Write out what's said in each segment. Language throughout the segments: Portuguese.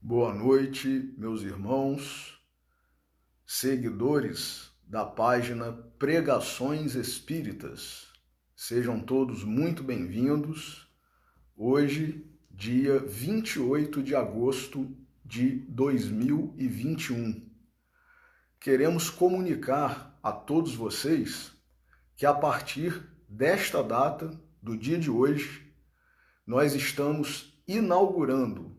Boa noite, meus irmãos, seguidores da página Pregações Espíritas. Sejam todos muito bem-vindos. Hoje, dia 28 de agosto de 2021. Queremos comunicar a todos vocês que a partir desta data, do dia de hoje, nós estamos inaugurando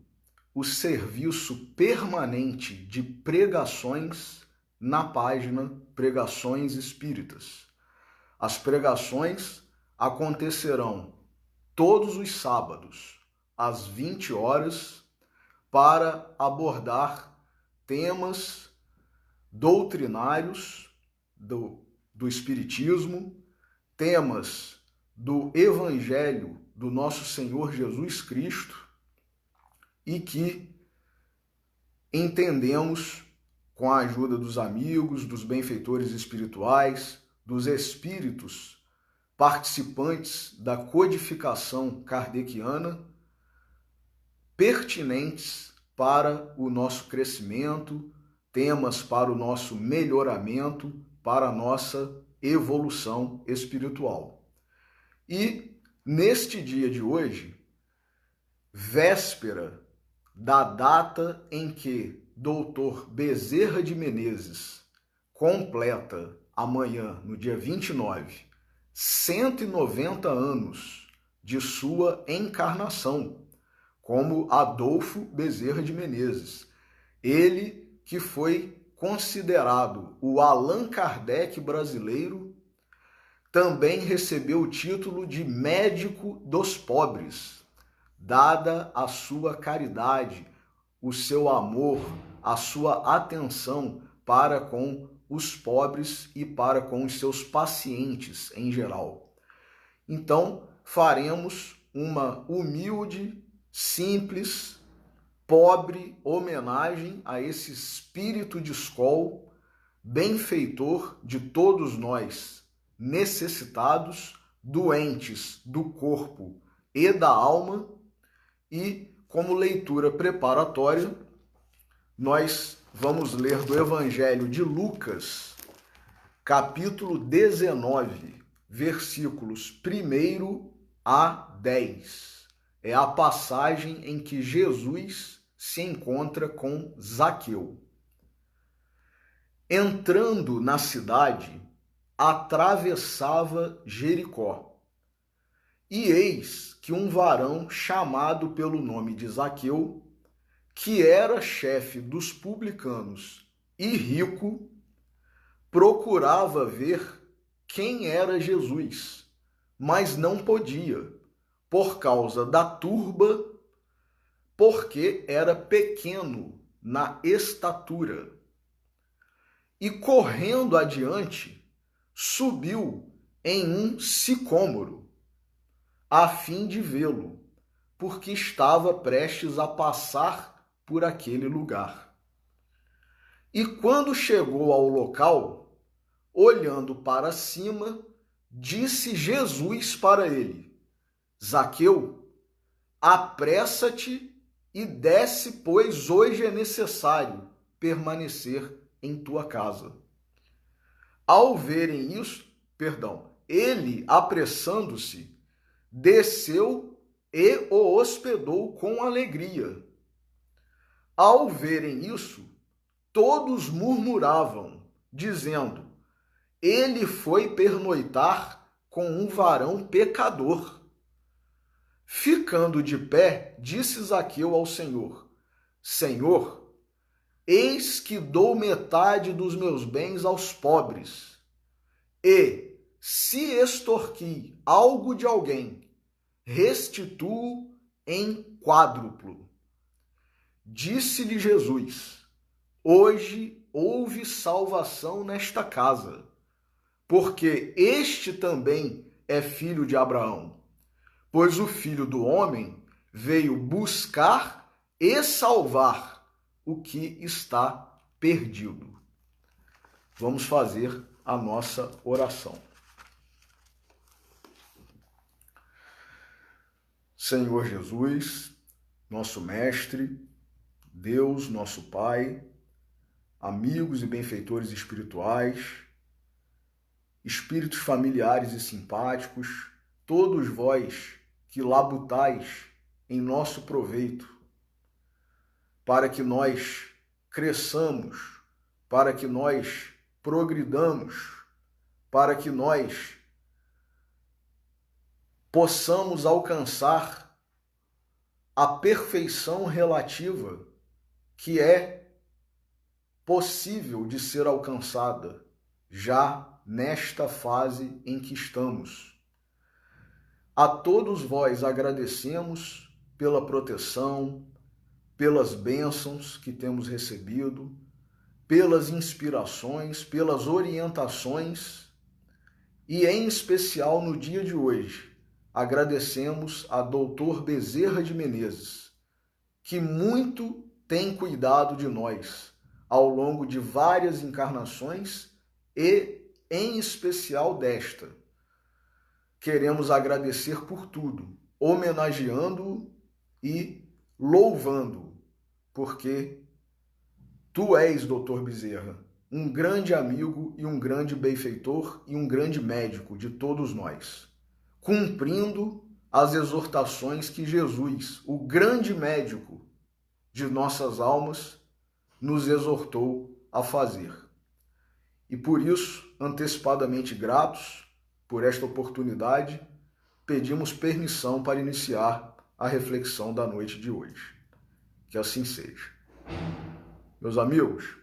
o serviço permanente de pregações na página Pregações Espíritas. As pregações acontecerão todos os sábados, às 20 horas, para abordar temas doutrinários do Espiritismo, temas do Evangelho do nosso Senhor Jesus Cristo, e que entendemos, com a ajuda dos amigos, dos benfeitores espirituais, dos espíritos participantes da codificação kardeciana, pertinentes para o nosso crescimento, temas para o nosso melhoramento, para a nossa evolução espiritual. E neste dia de hoje, véspera da data em que Dr. Bezerra de Menezes completa amanhã, no dia 29, 190 anos de sua encarnação como Adolfo Bezerra de Menezes. Ele que foi considerado o Allan Kardec brasileiro, também recebeu o título de médico dos pobres, dada a sua caridade, o seu amor, a sua atenção para com os pobres e para com os seus pacientes em geral. Então, faremos uma humilde, simples, pobre homenagem a esse espírito de escol, benfeitor de todos nós, necessitados, doentes do corpo e da alma. E, como leitura preparatória, nós vamos ler do Evangelho de Lucas, capítulo 19, versículos 1 a 10. É a passagem em que Jesus se encontra com Zaqueu. Entrando na cidade, atravessava Jericó. E eis que um varão chamado pelo nome de Zaqueu, que era chefe dos publicanos e rico, procurava ver quem era Jesus, mas não podia, por causa da turba, porque era pequeno na estatura. E correndo adiante, subiu em um sicômoro, a fim de vê-lo, porque estava prestes a passar por aquele lugar. E quando chegou ao local, olhando para cima, disse Jesus para ele: Zaqueu, apressa-te e desce, pois hoje é necessário permanecer em tua casa. Ao verem isso, ele, apressando-se, desceu e o hospedou com alegria. Ao verem isso, todos murmuravam, dizendo: ele foi pernoitar com um varão pecador. Ficando de pé, disse Zaqueu ao Senhor: Senhor, eis que dou metade dos meus bens aos pobres, e, se extorqui algo de alguém, restituo em quádruplo. Disse-lhe Jesus: hoje houve salvação nesta casa, porque este também é filho de Abraão, pois o Filho do Homem veio buscar e salvar o que está perdido. Vamos fazer a nossa oração. Senhor Jesus, nosso Mestre, Deus, nosso Pai, amigos e benfeitores espirituais, espíritos familiares e simpáticos, todos vós que labutais em nosso proveito, para que nós cresçamos, para que nós progridamos, para que nós possamos alcançar a perfeição relativa que é possível de ser alcançada já nesta fase em que estamos. A todos vós agradecemos pela proteção, pelas bênçãos que temos recebido, pelas inspirações, pelas orientações e, em especial, no dia de hoje, agradecemos a Dr. Bezerra de Menezes, que muito tem cuidado de nós ao longo de várias encarnações e, em especial, desta. Queremos agradecer por tudo, homenageando-o e louvando-o, porque tu és, Dr. Bezerra, um grande amigo e um grande benfeitor e um grande médico de todos nós, cumprindo as exortações que Jesus, o grande médico de nossas almas, nos exortou a fazer. E por isso, antecipadamente gratos por esta oportunidade, pedimos permissão para iniciar a reflexão da noite de hoje. Que assim seja. Meus amigos,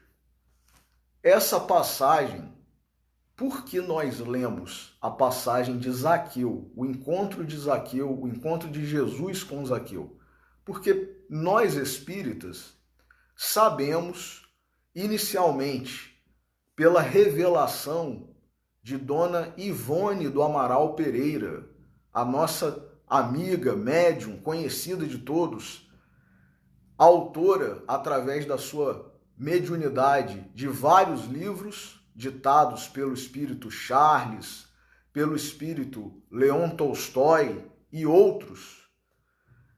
essa passagem, por que nós lemos a passagem de Zaqueu, o encontro de Zaqueu, o encontro de Jesus com Zaqueu? Porque nós espíritas sabemos, inicialmente, pela revelação de Dona Ivone do Amaral Pereira, a nossa amiga, médium, conhecida de todos, autora, através da sua mediunidade, de vários livros ditados pelo espírito Charles, pelo espírito Leon Tolstói e outros.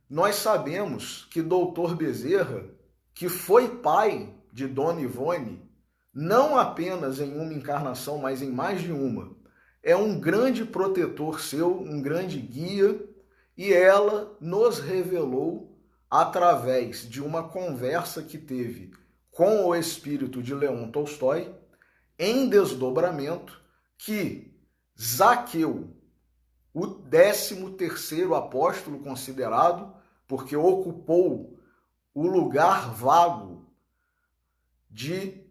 Nós sabemos que Dr. Bezerra, que foi pai de Dona Ivone, não apenas em uma encarnação, mas em mais de uma, é um grande protetor seu, um grande guia, e ela nos revelou, através de uma conversa que teve com o espírito de Leon Tolstói, em desdobramento, que Zaqueu, o 13º apóstolo considerado, porque ocupou o lugar vago de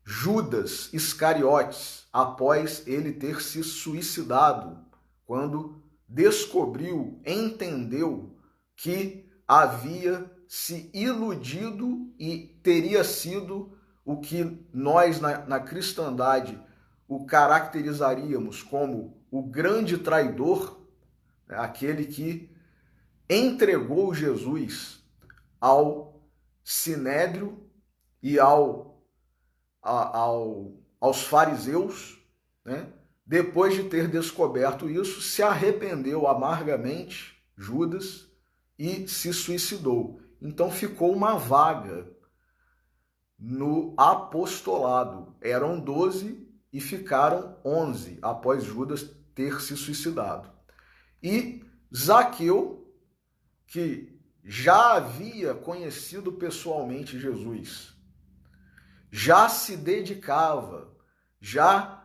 Judas Iscariotes, após ele ter se suicidado, quando descobriu, entendeu que havia se iludido e teria sido o que nós na cristandade o caracterizaríamos como o grande traidor, aquele que entregou Jesus ao sinédrio e aos fariseus, né? Depois de ter descoberto isso, se arrependeu amargamente, Judas, e se suicidou. Então ficou uma vaga no apostolado. Eram 12 e ficaram 11 após Judas ter se suicidado. E Zaqueu, que já havia conhecido pessoalmente Jesus, já se dedicava, já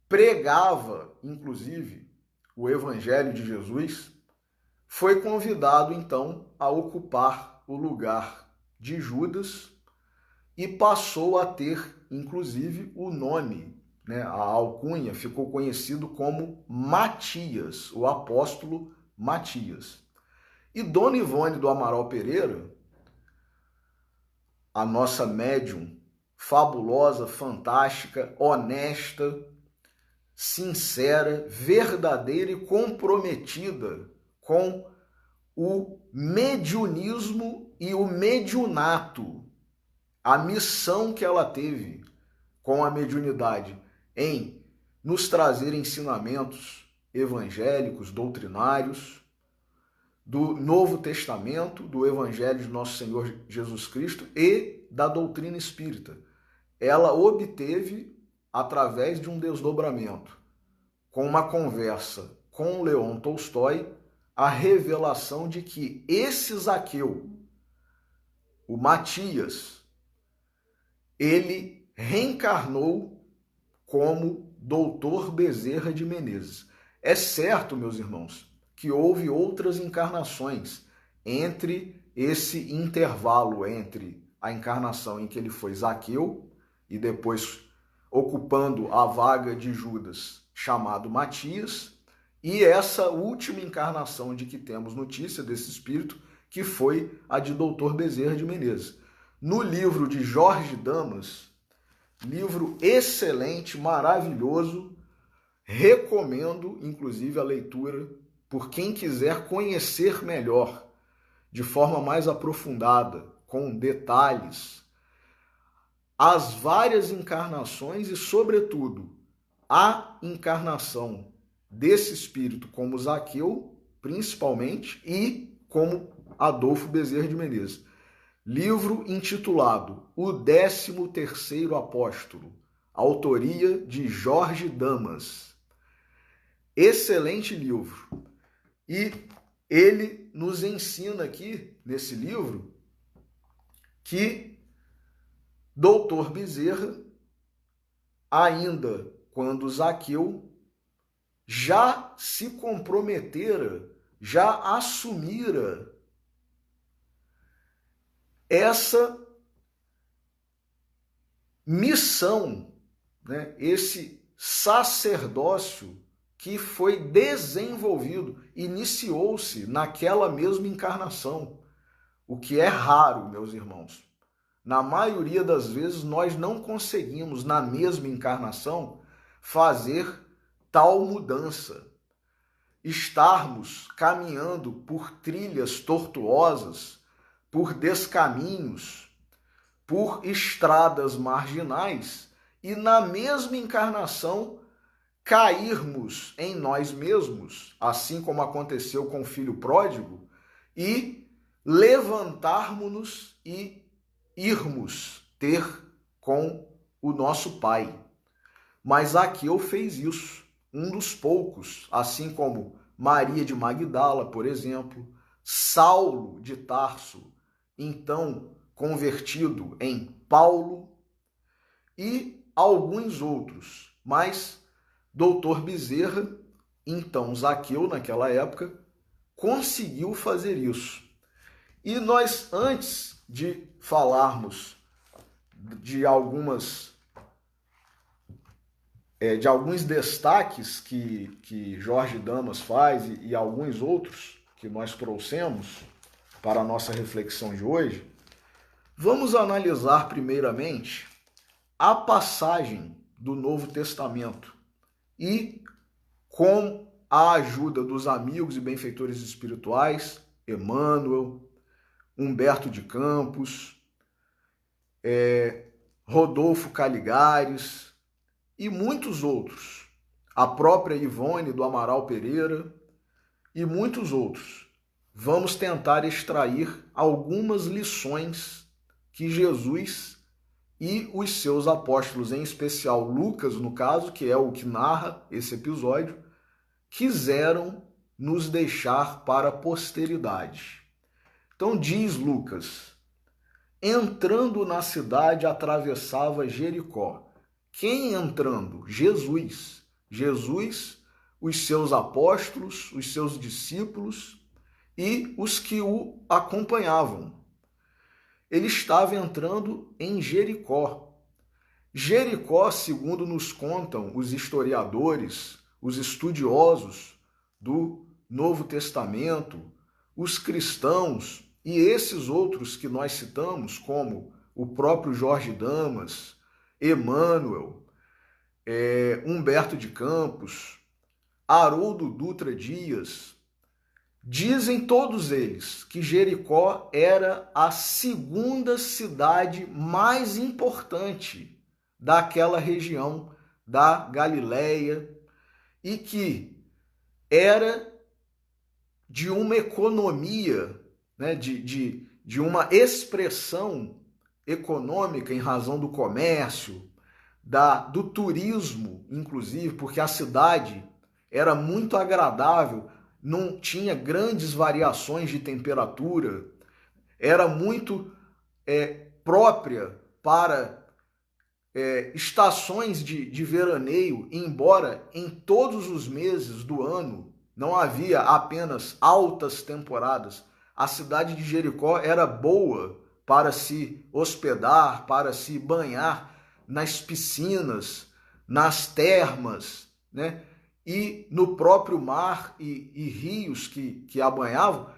pregava, inclusive, o Evangelho de Jesus, foi convidado, então, a ocupar o lugar de Judas e passou a ter, inclusive, o nome, né, a alcunha, ficou conhecido como Matias, o apóstolo Matias. E Dona Ivone do Amaral Pereira, a nossa médium fabulosa, fantástica, honesta, sincera, verdadeira e comprometida com o mediunismo e o mediunato, a missão que ela teve com a mediunidade em nos trazer ensinamentos evangélicos, doutrinários, do Novo Testamento, do Evangelho de Nosso Senhor Jesus Cristo e da doutrina espírita. Ela obteve, através de um desdobramento, com uma conversa com Leon Tolstói, a revelação de que esse Zaqueu, o Matias, ele reencarnou como Doutor Bezerra de Menezes. É certo, meus irmãos, que houve outras encarnações entre esse intervalo entre a encarnação em que ele foi Zaqueu e depois ocupando a vaga de Judas, chamado Matias, e essa última encarnação de que temos notícia desse espírito, que foi a de Doutor Bezerra de Menezes. No livro de Jorge Damas, livro excelente, maravilhoso, recomendo, inclusive, a leitura por quem quiser conhecer melhor, de forma mais aprofundada, com detalhes, as várias encarnações e, sobretudo, a encarnação desse espírito como Zaqueu, principalmente, e como Adolfo Bezerra de Menezes. Livro intitulado O 13º Apóstolo, autoria de Jorge Damas. Excelente livro. E ele nos ensina aqui, nesse livro, que Doutor Bezerra, ainda quando Zaqueu já se comprometera, já assumira essa missão, né? Esse sacerdócio que foi desenvolvido, iniciou-se naquela mesma encarnação, o que é raro, meus irmãos. Na maioria das vezes, nós não conseguimos, na mesma encarnação, fazer tal mudança. Estarmos caminhando por trilhas tortuosas, por descaminhos, por estradas marginais, e na mesma encarnação cairmos em nós mesmos, assim como aconteceu com o filho pródigo, e levantarmos-nos e irmos ter com o nosso Pai. Mas Zaqueu fez isso, um dos poucos, assim como Maria de Magdala, por exemplo, Saulo de Tarso, então convertido em Paulo, e alguns outros. Mas Doutor Bezerra, então Zaqueu, naquela época, conseguiu fazer isso. E nós, antes de falarmos de alguns destaques que Jorge Damas faz e alguns outros que nós trouxemos para a nossa reflexão de hoje, vamos analisar primeiramente a passagem do Novo Testamento e, com a ajuda dos amigos e benfeitores espirituais, Emmanuel, Humberto de Campos, Rodolfo Caligares e muitos outros, a própria Ivone do Amaral Pereira e muitos outros, vamos tentar extrair algumas lições que Jesus e os seus apóstolos, em especial Lucas, no caso, que é o que narra esse episódio, quiseram nos deixar para a posteridade. Então diz Lucas: entrando na cidade, atravessava Jericó. Quem entrando? Jesus. Jesus, os seus apóstolos, os seus discípulos e os que o acompanhavam. Ele estava entrando em Jericó. Jericó, segundo nos contam os historiadores, os estudiosos do Novo Testamento, os cristãos e esses outros que nós citamos, como o próprio Jorge Damas, Emmanuel, Humberto de Campos, Haroldo Dutra Dias, dizem todos eles que Jericó era a segunda cidade mais importante daquela região da Galileia e que era de uma economia, né, de uma expressão econômica em razão do comércio, do turismo, inclusive, porque a cidade era muito agradável, não tinha grandes variações de temperatura, era muito própria para estações de veraneio, embora em todos os meses do ano não havia apenas altas temporadas. A cidade de Jericó era boa para se hospedar, para se banhar nas piscinas, nas termas, né? E no próprio mar e rios que a banhavam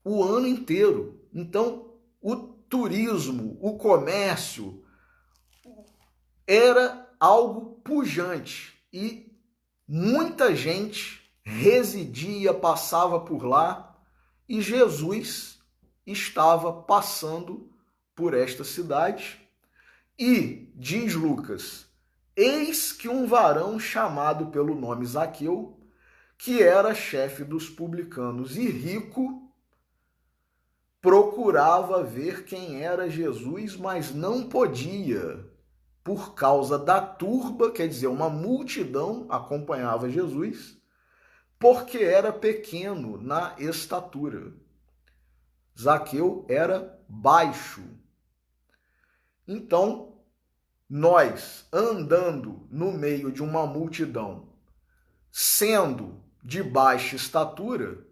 o ano inteiro. Então, o turismo, o comércio era algo pujante e muita gente residia, passava por lá e Jesus estava passando por esta cidade e, diz Lucas, eis que um varão chamado pelo nome Zaqueu, que era chefe dos publicanos e rico, procurava ver quem era Jesus, mas não podia, por causa da turba, quer dizer, uma multidão acompanhava Jesus, porque era pequeno na estatura. Zaqueu era baixo. Então, nós andando no meio de uma multidão, sendo de baixa estatura,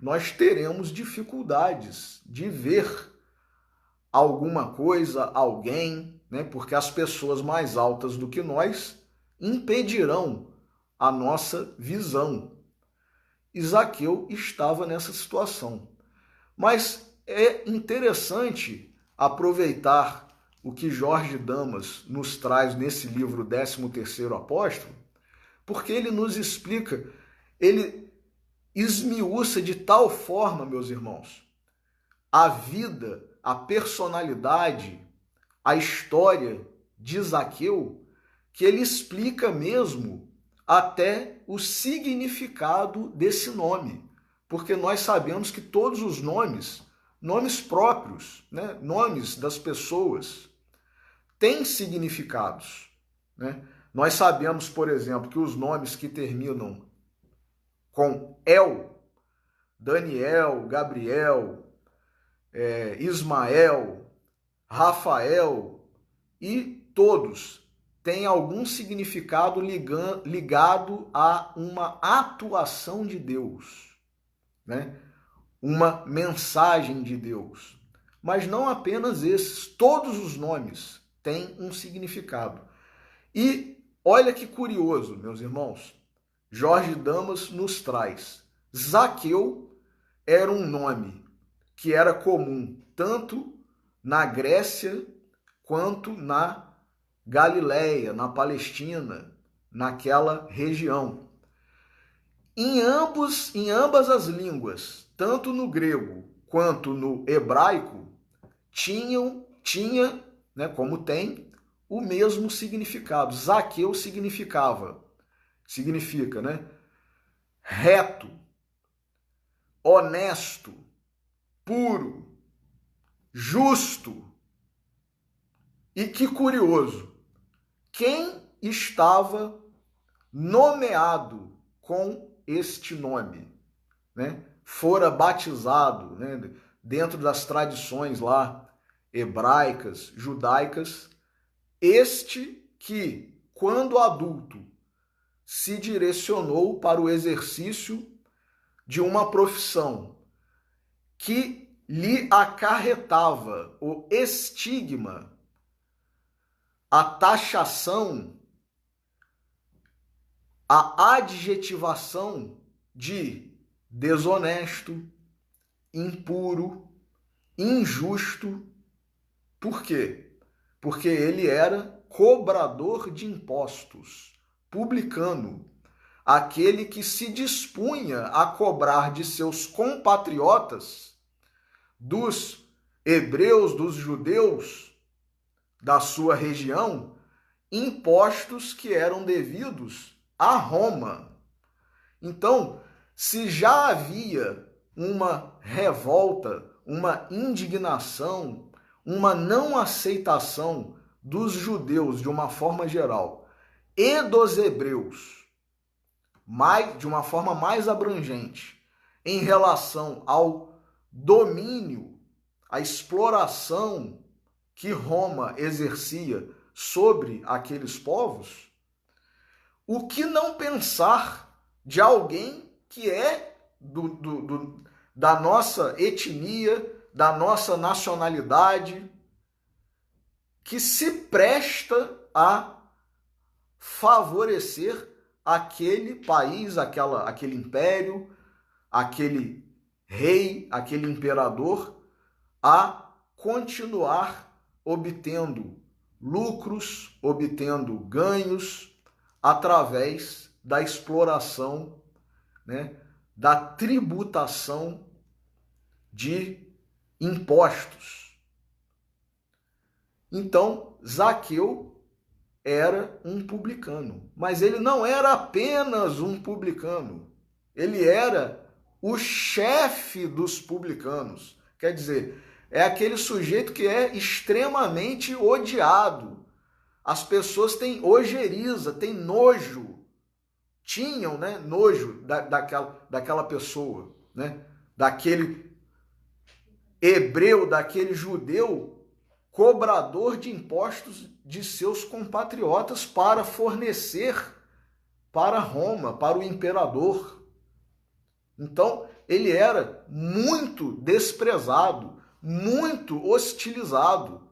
nós teremos dificuldades de ver alguma coisa, alguém, né? Porque as pessoas mais altas do que nós impedirão a nossa visão. E Zaqueu estava nessa situação. Mas é interessante aproveitar o que Jorge Damas nos traz nesse livro 13º Apóstolo, porque ele nos explica, ele esmiuça de tal forma, meus irmãos, a vida, a personalidade, a história de Zaqueu, que ele explica mesmo até o significado desse nome. Porque nós sabemos que todos os nomes, nomes próprios, né, nomes das pessoas, têm significados. Né? Nós sabemos, por exemplo, que os nomes que terminam com El, Daniel, Gabriel, Ismael, Rafael, e todos têm algum significado ligado a uma atuação de Deus, né? Uma mensagem de Deus. Mas não apenas esses, todos os nomes têm um significado. E olha que curioso, meus irmãos, Jorge Damas nos traz. Zaqueu era um nome que era comum tanto na Grécia quanto na Galileia, na Palestina, naquela região. Em ambas as línguas, tanto no grego quanto no hebraico, tinha, né, como tem, o mesmo significado. Zaqueu significa, né, reto, honesto, puro, justo. E que curioso, quem estava nomeado com este nome, né? Fora batizado, né? Dentro das tradições lá hebraicas, judaicas, este que, quando adulto, se direcionou para o exercício de uma profissão que lhe acarretava o estigma, a taxação, a adjetivação de desonesto, impuro, injusto. Por quê? Porque ele era cobrador de impostos, publicano, aquele que se dispunha a cobrar de seus compatriotas, dos hebreus, dos judeus da sua região, impostos que eram devidos a Roma. Então, se já havia uma revolta, uma indignação, uma não aceitação dos judeus de uma forma geral e dos hebreus, de uma forma mais abrangente, em relação ao domínio, à exploração que Roma exercia sobre aqueles povos, o que não pensar de alguém que é da nossa etnia, da nossa nacionalidade, que se presta a favorecer aquele país, aquele império, aquele rei, aquele imperador, a continuar obtendo lucros, obtendo ganhos através da exploração, né, da tributação de impostos. Então, Zaqueu era um publicano, mas ele não era apenas um publicano, ele era o chefe dos publicanos. Quer dizer, é aquele sujeito que é extremamente odiado. As pessoas têm ojeriza, têm nojo, tinham, né, nojo daquela pessoa, né, daquele hebreu, daquele judeu cobrador de impostos de seus compatriotas para fornecer para Roma, para o imperador. Então, ele era muito desprezado, muito hostilizado.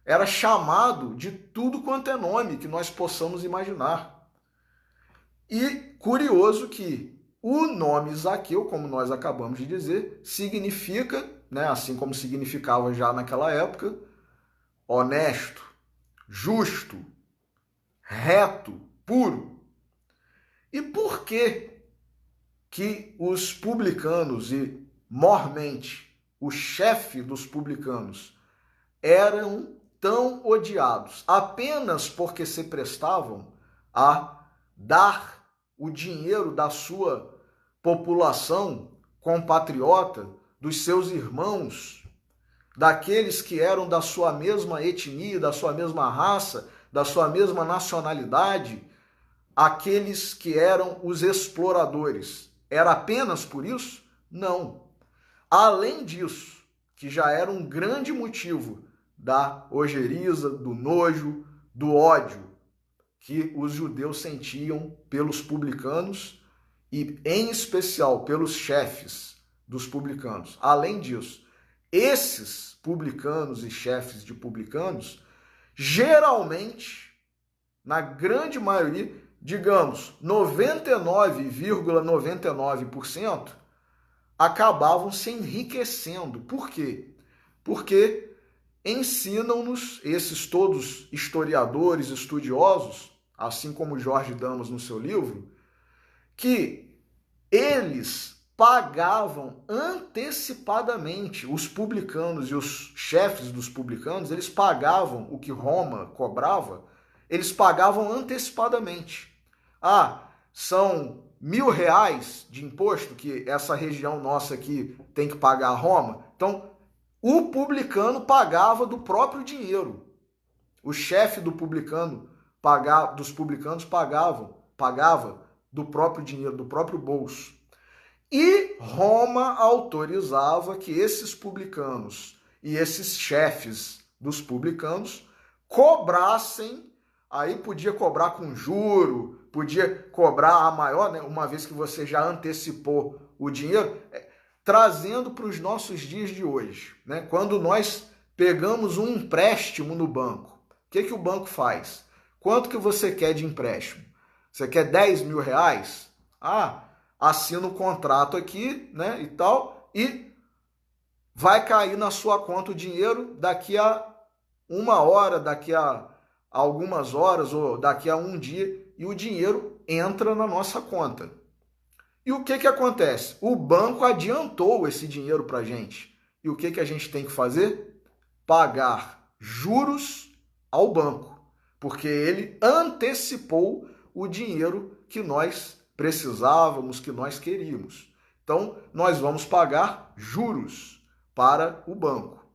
Era chamado de tudo quanto é nome que nós possamos imaginar. E curioso que o nome Zaqueu, como nós acabamos de dizer, significa, né, assim como significava já naquela época, honesto, justo, reto, puro. E por que os publicanos e, mormente, o chefe dos publicanos eram tão odiados? Apenas porque se prestavam a dar o dinheiro da sua população compatriota, dos seus irmãos, daqueles que eram da sua mesma etnia, da sua mesma raça, da sua mesma nacionalidade, aqueles que eram os exploradores. Era apenas por isso? Não. Além disso, que já era um grande motivo da ojeriza, do nojo, do ódio que os judeus sentiam pelos publicanos e, em especial, pelos chefes dos publicanos. Além disso, esses publicanos e chefes de publicanos, geralmente, na grande maioria, digamos, 99,99%, acabavam se enriquecendo. Por quê? Porque ensinam-nos, esses todos historiadores, estudiosos, assim como Jorge Damas no seu livro, que eles pagavam antecipadamente, os publicanos e os chefes dos publicanos, eles pagavam o que Roma cobrava, eles pagavam antecipadamente. São R$1.000 de imposto que essa região nossa aqui tem que pagar a Roma. Então, o publicano pagava do próprio dinheiro. O chefe dos publicanos pagava do próprio dinheiro, do próprio bolso. E Roma autorizava que esses publicanos e esses chefes dos publicanos cobrassem, aí podia cobrar com juro, podia cobrar a maior, né, uma vez que você já antecipou o dinheiro, trazendo para os nossos dias de hoje, né? Quando nós pegamos um empréstimo no banco, o que o banco faz? Quanto que você quer de empréstimo? Você quer R$10.000? Assina o contrato aqui, né, e tal, e vai cair na sua conta o dinheiro daqui a 1 hora, daqui a algumas horas ou daqui a um dia, e o dinheiro entra na nossa conta. E o que acontece? O banco adiantou esse dinheiro para a gente. E o que a gente tem que fazer? Pagar juros ao banco, porque ele antecipou o dinheiro que nós precisávamos, que nós queríamos. Então, nós vamos pagar juros para o banco.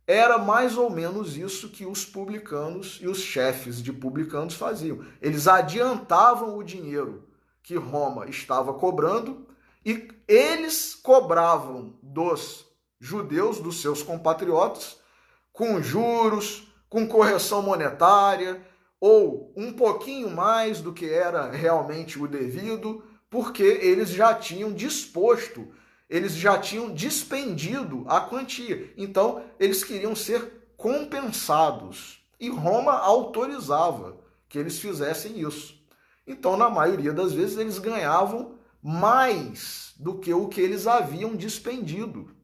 Era mais ou menos isso que os publicanos e os chefes de publicanos faziam. Eles adiantavam o dinheiro que Roma estava cobrando e eles cobravam dos judeus, dos seus compatriotas, com juros, com correção monetária, ou um pouquinho mais do que era realmente o devido, porque eles já tinham disposto, eles já tinham dispendido a quantia. Então, eles queriam ser compensados. E Roma autorizava que eles fizessem isso. Então, na maioria das vezes, eles ganhavam mais do que o que eles haviam dispendido.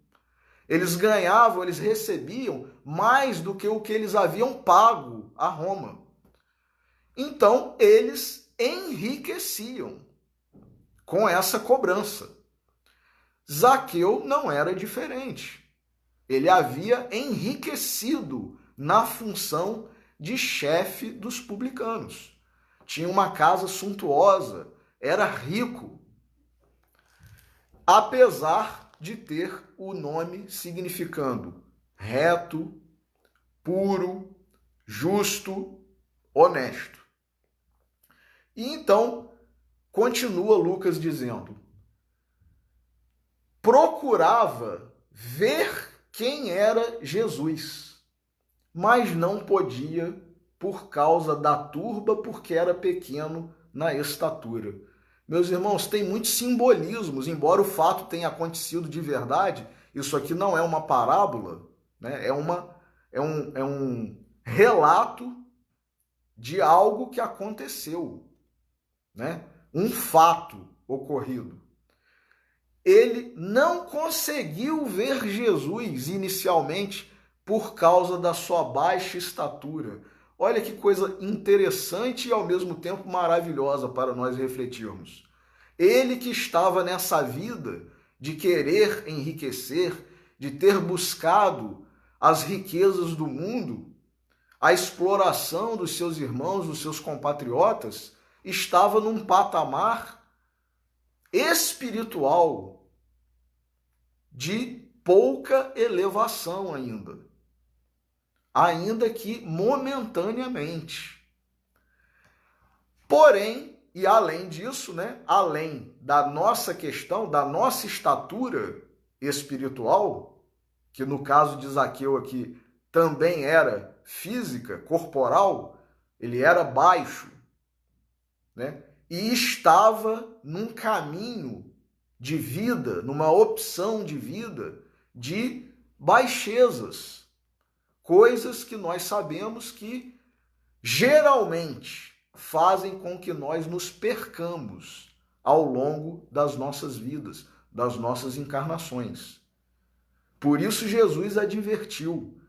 Eles ganhavam, eles recebiam mais do que o que eles haviam pago a Roma. Então, eles enriqueciam com essa cobrança. Zaqueu não era diferente. Ele havia enriquecido na função de chefe dos publicanos. Tinha uma casa suntuosa, era rico, apesar de ter o nome significando reto, puro, justo, honesto. E então, continua Lucas dizendo, procurava ver quem era Jesus, mas não podia por causa da turba, porque era pequeno na estatura. Meus irmãos, tem muitos simbolismos, embora o fato tenha acontecido de verdade, isso aqui não é uma parábola, né? É um relato de algo que aconteceu, né? Um fato ocorrido. Ele não conseguiu ver Jesus inicialmente por causa da sua baixa estatura. Olha que coisa interessante e ao mesmo tempo maravilhosa para nós refletirmos. Ele que estava nessa vida de querer enriquecer, de ter buscado as riquezas do mundo, a exploração dos seus irmãos, dos seus compatriotas, estava num patamar espiritual de pouca elevação ainda que momentaneamente. Porém, e além disso, né, além da nossa questão, da nossa estatura espiritual, que no caso de Zaqueu aqui também era física, corporal, ele era baixo, né, e estava num caminho de vida, numa opção de vida de baixezas, coisas que nós sabemos que geralmente fazem com que nós nos percamos ao longo das nossas vidas, das nossas encarnações. Por isso Jesus advertiu: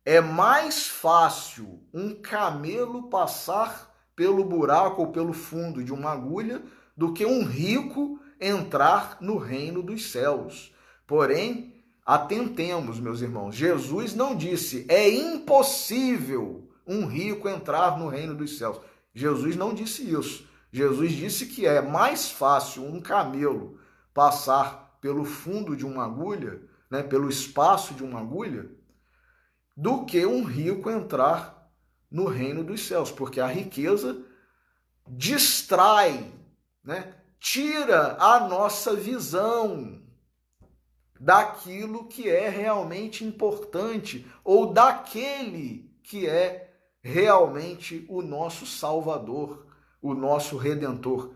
é mais fácil um camelo passar pelo buraco ou pelo fundo de uma agulha do que um rico entrar no reino dos céus. Porém, atentemos, meus irmãos, Jesus não disse é impossível um rico entrar no reino dos céus. Jesus não disse isso. Jesus disse que é mais fácil um camelo passar pelo fundo de uma agulha, né, pelo espaço de uma agulha, do que um rico entrar no reino dos céus, porque a riqueza distrai, né, tira a nossa visão daquilo que é realmente importante ou daquele que é realmente o nosso Salvador, o nosso Redentor.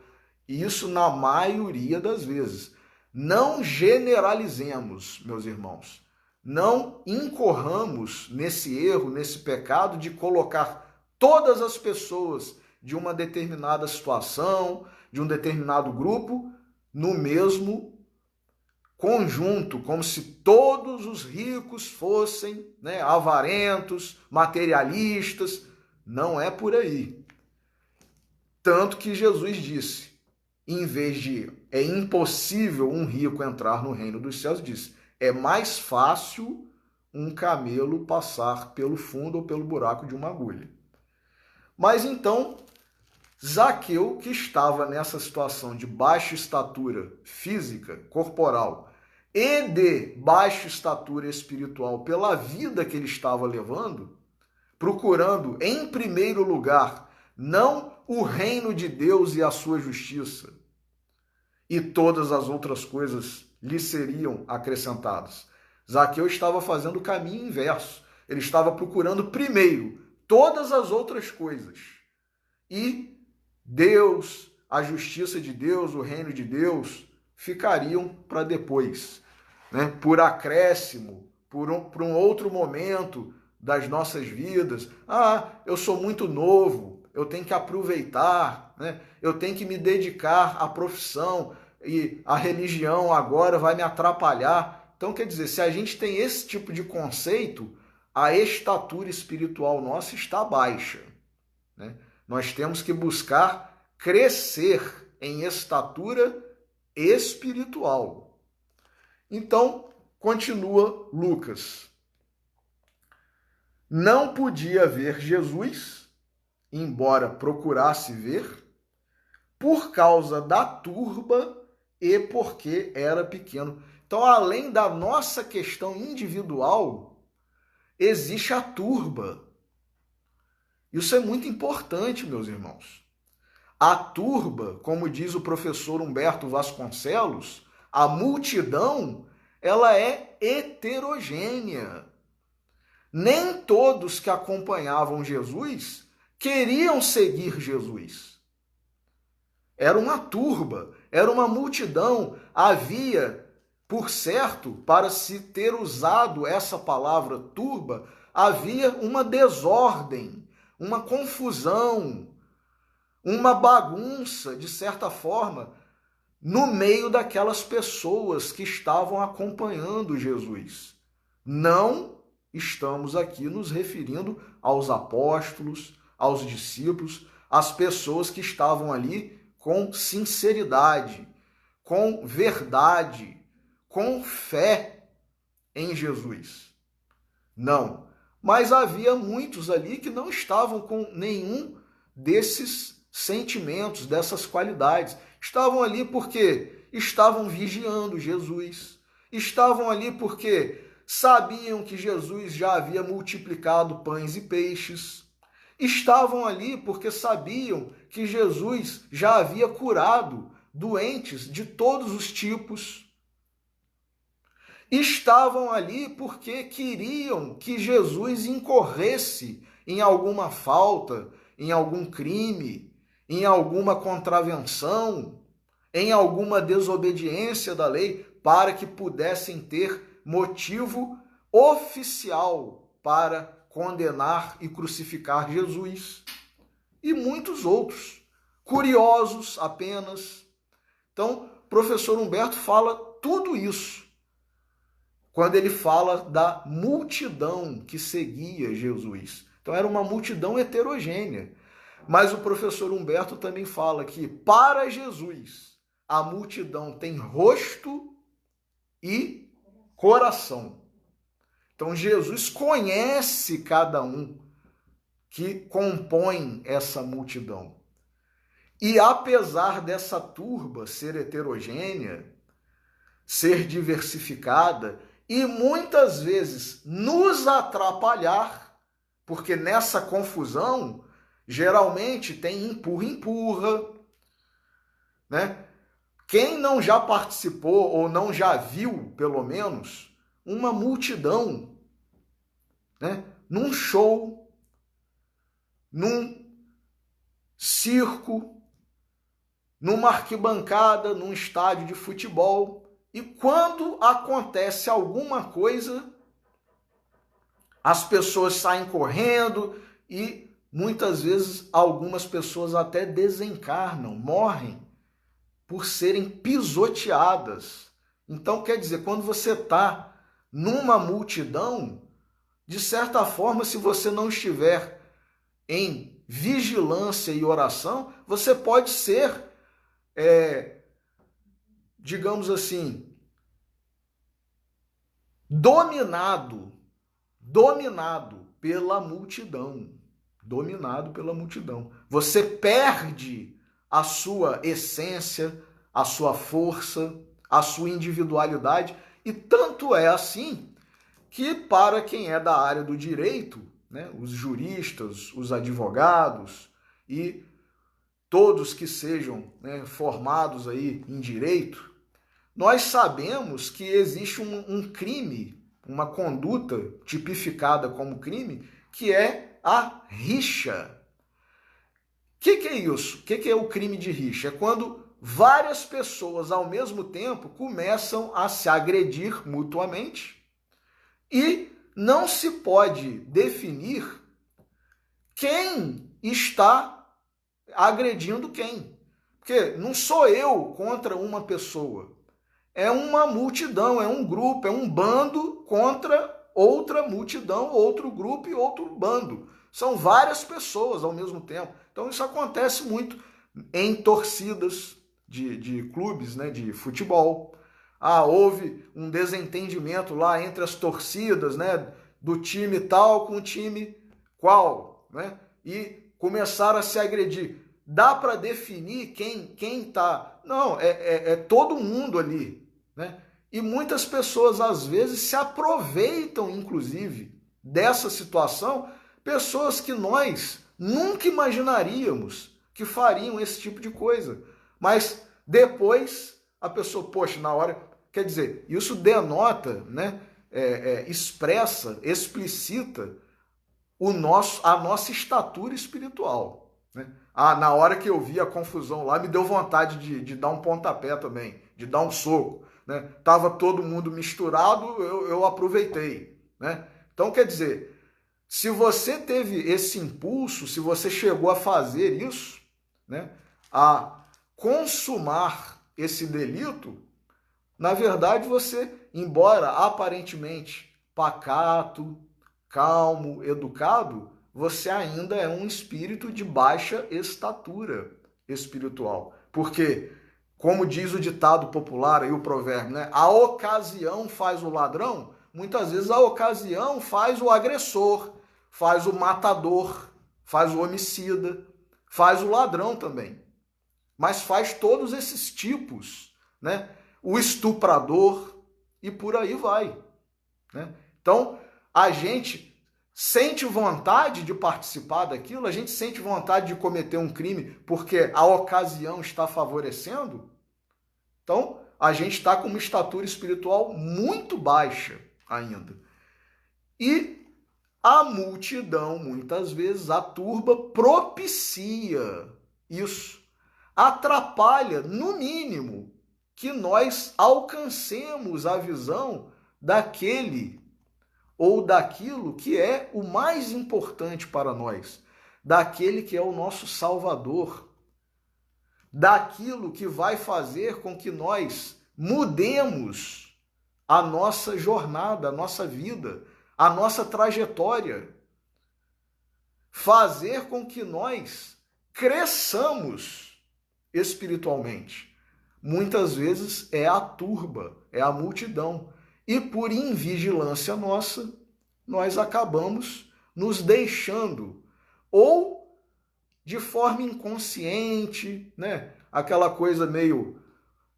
Isso na maioria das vezes. Não generalizemos, meus irmãos. Não incorramos nesse erro, nesse pecado de colocar todas as pessoas de uma determinada situação, de um determinado grupo, no mesmo conjunto, como se todos os ricos fossem, né, avarentos, materialistas. Não é por aí. Tanto que Jesus disse, em vez de é impossível um rico entrar no reino dos céus, disse, é mais fácil um camelo passar pelo fundo ou pelo buraco de uma agulha. Mas então, Zaqueu, que estava nessa situação de baixa estatura física, corporal, e de baixa estatura espiritual pela vida que ele estava levando, procurando, em primeiro lugar, não o reino de Deus e a sua justiça, e todas as outras coisas lhe seriam acrescentadas. Zaqueu estava fazendo o caminho inverso. Ele estava procurando primeiro todas as outras coisas. E Deus, a justiça de Deus, o reino de Deus, ficariam para depois, né? Por acréscimo, por um outro momento das nossas vidas. Eu sou muito novo, eu tenho que aproveitar, né? Eu tenho que me dedicar à profissão e a religião agora vai me atrapalhar. Então, quer dizer, se a gente tem esse tipo de conceito, a estatura espiritual nossa está baixa, né? Nós temos que buscar crescer em estatura espiritual. Então, continua Lucas. Não podia ver Jesus, embora procurasse ver, por causa da turba e porque era pequeno. Então, além da nossa questão individual, existe a turba. Isso é muito importante, meus irmãos. A turba, como diz o professor Humberto Vasconcelos, a multidão, ela é heterogênea. Nem todos que acompanhavam Jesus queriam seguir Jesus. Era uma turba, era uma multidão. Havia, por certo, para se ter usado essa palavra turba, havia uma desordem, uma confusão, uma bagunça, de certa forma, no meio daquelas pessoas que estavam acompanhando Jesus. Não estamos aqui nos referindo aos apóstolos, aos discípulos, às pessoas que estavam ali com sinceridade, com verdade, com fé em Jesus. Não. Mas havia muitos ali que não estavam com nenhum desses sentimentos, dessas qualidades. Estavam ali porque estavam vigiando Jesus. Estavam ali porque sabiam que Jesus já havia multiplicado pães e peixes. Estavam ali porque sabiam que Jesus já havia curado doentes de todos os tipos. Estavam ali porque queriam que Jesus incorresse em alguma falta, em algum crime, em alguma contravenção, em alguma desobediência da lei, para que pudessem ter motivo oficial para condenar e crucificar Jesus. E muitos outros, curiosos apenas. Então, o professor Humberto fala tudo isso quando ele fala da multidão que seguia Jesus. Então era uma multidão heterogênea. Mas o professor Humberto também fala que para Jesus a multidão tem rosto e coração. Então Jesus conhece cada um que compõe essa multidão. E apesar dessa turba ser heterogênea, ser diversificada, e muitas vezes nos atrapalhar, porque nessa confusão geralmente tem empurra-empurra, né? Quem não já participou ou não já viu, pelo menos, uma multidão, né? Num show, num circo, numa arquibancada, num estádio de futebol. E quando acontece alguma coisa, as pessoas saem correndo e muitas vezes algumas pessoas até desencarnam, morrem por serem pisoteadas. Então, quer dizer, quando você está numa multidão, de certa forma, se você não estiver em vigilância e oração, você pode ser, digamos assim, dominado pela multidão, dominado pela multidão. Você perde a sua essência, a sua força, a sua individualidade, e tanto é assim que, para quem é da área do direito, né, os juristas, os advogados e todos que sejam, né, formados aí em direito, nós sabemos que existe um crime, uma conduta tipificada como crime, que é a rixa. O que é isso? O que é o crime de rixa? É quando várias pessoas ao mesmo tempo começam a se agredir mutuamente e não se pode definir quem está agredindo quem. Porque não sou eu contra uma pessoa. É uma multidão, é um grupo, é um bando contra outra multidão, outro grupo e outro bando. São várias pessoas ao mesmo tempo. Então isso acontece muito em torcidas de clubes, né, de futebol. Houve um desentendimento lá entre as torcidas, né, do time tal com o time qual, né? E começaram a se agredir. Dá para definir quem tá? Não, é todo mundo ali, né? E muitas pessoas às vezes se aproveitam, inclusive, dessa situação, pessoas que nós nunca imaginaríamos que fariam esse tipo de coisa. Mas depois a pessoa, poxa, na hora, quer dizer, isso denota, né? Expressa, explicita a nossa estatura espiritual, né? Na hora que eu vi a confusão lá, me deu vontade de dar um pontapé também, de dar um soco, né? Tava todo mundo misturado, eu aproveitei, né? Então, quer dizer, se você teve esse impulso, se você chegou a fazer isso, né, a consumar esse delito, na verdade você, embora aparentemente pacato, calmo, educado, você ainda é um espírito de baixa estatura espiritual. Porque, como diz o ditado popular aí, o provérbio, né? A ocasião faz o ladrão. Muitas vezes a ocasião faz o agressor, faz o matador, faz o homicida, faz o ladrão também. Mas faz todos esses tipos, né? O estuprador e por aí vai, né? Então, a gente sente vontade de participar daquilo, a gente sente vontade de cometer um crime porque a ocasião está favorecendo. Então, a gente está com uma estatura espiritual muito baixa ainda. E a multidão, muitas vezes, a turba propicia isso. Atrapalha, no mínimo, que nós alcancemos a visão daquele ou daquilo que é o mais importante para nós, daquele que é o nosso Salvador, daquilo que vai fazer com que nós mudemos a nossa jornada, a nossa vida, a nossa trajetória, fazer com que nós cresçamos espiritualmente. Muitas vezes é a turba, é a multidão. E por invigilância nossa, nós acabamos nos deixando, ou de forma inconsciente, né? Aquela coisa meio,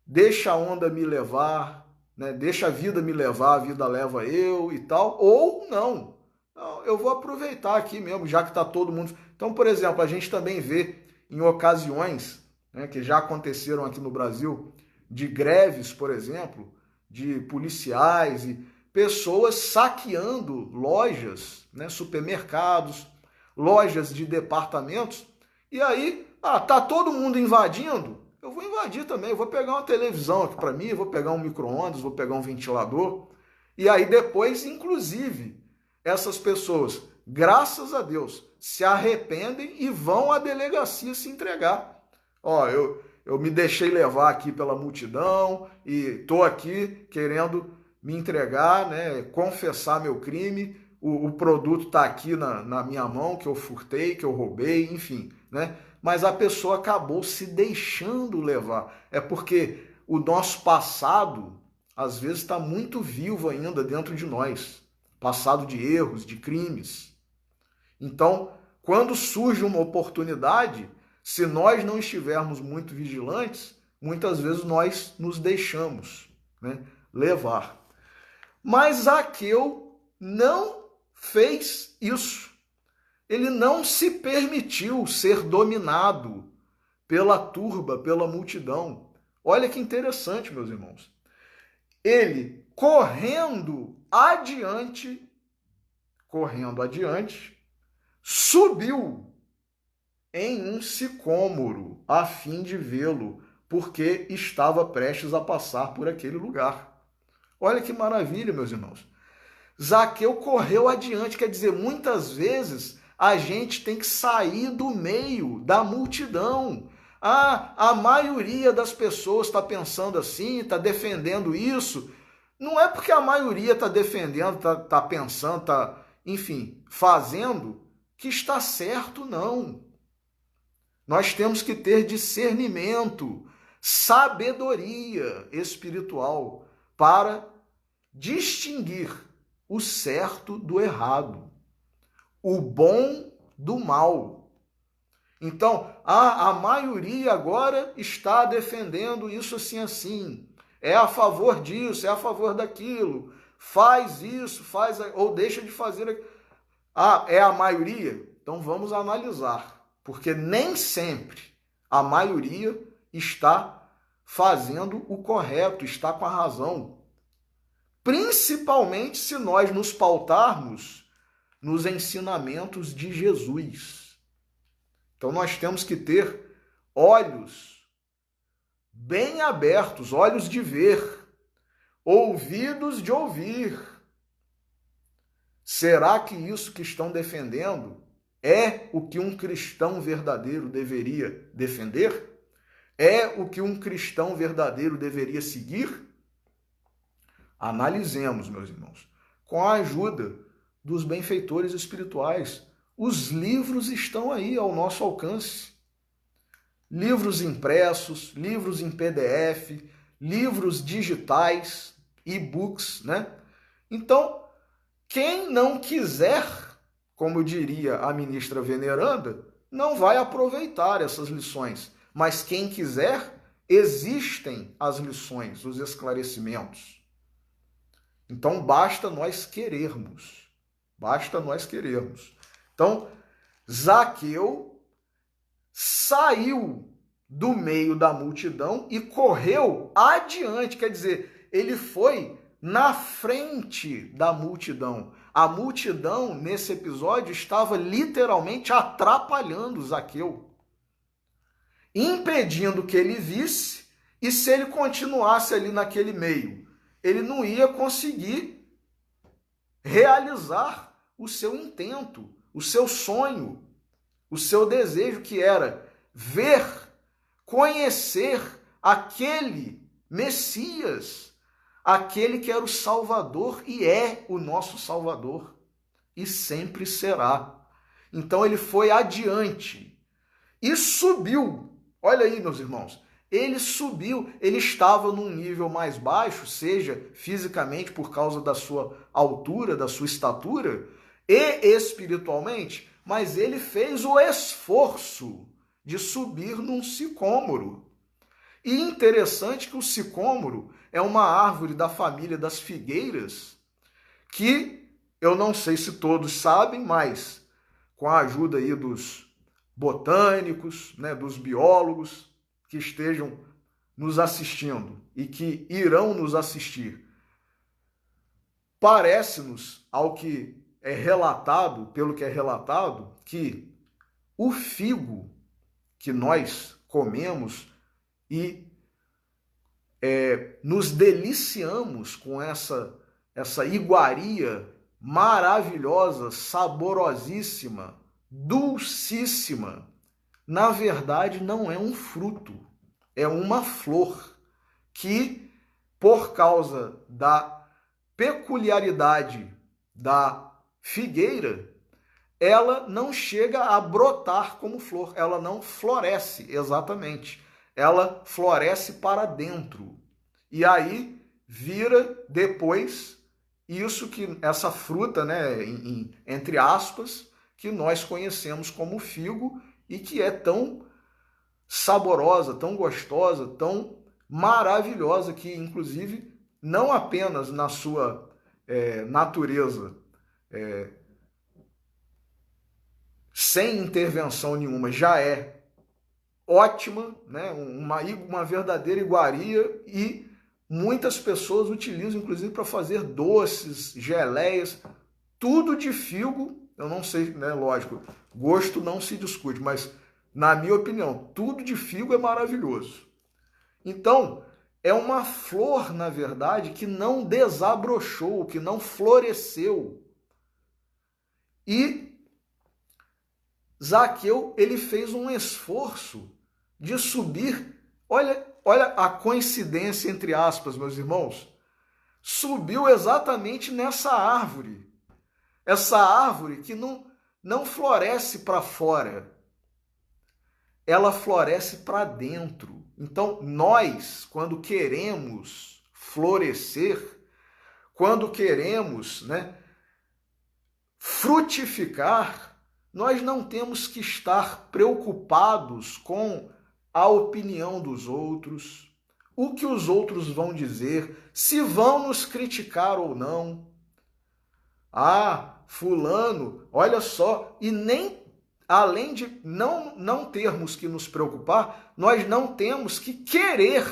deixa a onda me levar, né? Deixa a vida me levar, a vida leva eu e tal, ou não. Eu vou aproveitar aqui mesmo, já que está todo mundo... Então, por exemplo, a gente também vê em ocasiões, né, que já aconteceram aqui no Brasil, de greves, por exemplo, de policiais e pessoas saqueando lojas, né, supermercados, lojas de departamentos, e aí, tá todo mundo invadindo, eu vou invadir também, eu vou pegar uma televisão aqui para mim, eu vou pegar um micro-ondas, vou pegar um ventilador, e aí depois, inclusive, essas pessoas, graças a Deus, se arrependem e vão à delegacia se entregar. Eu me deixei levar aqui pela multidão e estou aqui querendo me entregar, né, confessar meu crime, o produto está aqui na minha mão, que eu furtei, que eu roubei, enfim, né? Mas a pessoa acabou se deixando levar. É porque o nosso passado, às vezes, está muito vivo ainda dentro de nós. Passado de erros, de crimes. Então, quando surge uma oportunidade, se nós não estivermos muito vigilantes, muitas vezes nós nos deixamos, né, levar. Mas Zaqueu não fez isso. Ele não se permitiu ser dominado pela turba, pela multidão. Olha que interessante, meus irmãos. Ele, correndo adiante, subiu em um sicômoro a fim de vê-lo, porque estava prestes a passar por aquele lugar. Olha que maravilha, meus irmãos. Zaqueu correu adiante, quer dizer, muitas vezes a gente tem que sair do meio da multidão. A maioria das pessoas está pensando assim, está defendendo isso. Não é porque a maioria está defendendo, está pensando, está, enfim, fazendo, que está certo, não. Nós temos que ter discernimento, sabedoria espiritual para distinguir o certo do errado, o bom do mal. Então, a maioria agora está defendendo isso assim, é a favor disso, é a favor daquilo, faz isso, faz ou deixa de fazer aquilo. É a maioria? Então vamos analisar, porque nem sempre a maioria está fazendo o correto, está com a razão. Principalmente se nós nos pautarmos nos ensinamentos de Jesus. Então nós temos que ter olhos bem abertos, olhos de ver, ouvidos de ouvir. Será que isso que estão defendendo é o que um cristão verdadeiro deveria defender? É o que um cristão verdadeiro deveria seguir? Analisemos, meus irmãos, com a ajuda dos benfeitores espirituais. Os livros estão aí ao nosso alcance. Livros impressos, livros em PDF, livros digitais, e-books, né? Então, quem não quiser, como diria a ministra veneranda, não vai aproveitar essas lições. Mas quem quiser, existem as lições, os esclarecimentos. Então, basta nós querermos. Basta nós querermos. Então, Zaqueu saiu do meio da multidão e correu adiante. Quer dizer, ele foi na frente da multidão. A multidão, nesse episódio, estava literalmente atrapalhando Zaqueu, impedindo que ele visse, e se ele continuasse ali naquele meio, ele não ia conseguir realizar o seu intento, o seu sonho, o seu desejo, que era ver, conhecer aquele Messias, aquele que era o Salvador e é o nosso Salvador e sempre será. Então ele foi adiante e subiu. Olha aí, meus irmãos. Ele subiu, ele estava num nível mais baixo, seja fisicamente por causa da sua altura, da sua estatura, e espiritualmente, mas ele fez o esforço de subir num sicômoro. E interessante que o sicômoro é uma árvore da família das figueiras, que eu não sei se todos sabem, mas com a ajuda aí dos botânicos, né, dos biólogos, que estejam nos assistindo e que irão nos assistir. Parece-nos, ao que é relatado, pelo que é relatado, que o figo que nós comemos e nos deliciamos com essa iguaria maravilhosa, saborosíssima, dulcíssima, na verdade não é um fruto, é uma flor que, por causa da peculiaridade da figueira, ela não chega a brotar como flor, ela não floresce exatamente, ela floresce para dentro. E aí vira depois isso que essa fruta, né, entre aspas, que nós conhecemos como figo e que é tão saborosa, tão gostosa, tão maravilhosa, que inclusive não apenas na sua natureza sem intervenção nenhuma já é ótima, né? Uma verdadeira iguaria, e muitas pessoas utilizam inclusive para fazer doces, geleias, tudo de figo. Eu não sei, né? Lógico, gosto não se discute, mas na minha opinião, tudo de figo é maravilhoso. Então, é uma flor, na verdade, que não desabrochou, que não floresceu. E Zaqueu, ele fez um esforço de subir. Olha a coincidência, entre aspas, meus irmãos. Subiu exatamente nessa árvore. Essa árvore que não floresce para fora. Ela floresce para dentro. Então, nós, quando queremos florescer, quando queremos, né, frutificar, nós não temos que estar preocupados com a opinião dos outros, o que os outros vão dizer, se vão nos criticar ou não. Ah, fulano, olha só, e nem, além de não termos que nos preocupar, nós não temos que querer